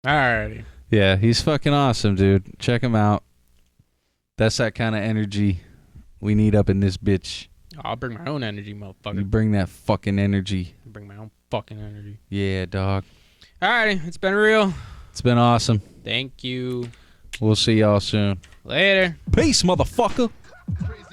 [SPEAKER 2] Alrighty.
[SPEAKER 1] Yeah, he's fucking awesome, dude. Check him out. That's that kind of energy we need up in this bitch.
[SPEAKER 2] I'll bring my own energy, motherfucker.
[SPEAKER 1] You bring that fucking energy.
[SPEAKER 2] I'll bring my own fucking energy.
[SPEAKER 1] Yeah, dog.
[SPEAKER 2] Alrighty, it's been real.
[SPEAKER 1] It's been awesome.
[SPEAKER 2] Thank you.
[SPEAKER 1] We'll see y'all soon.
[SPEAKER 2] Later.
[SPEAKER 1] Peace, motherfucker.
[SPEAKER 5] Crazy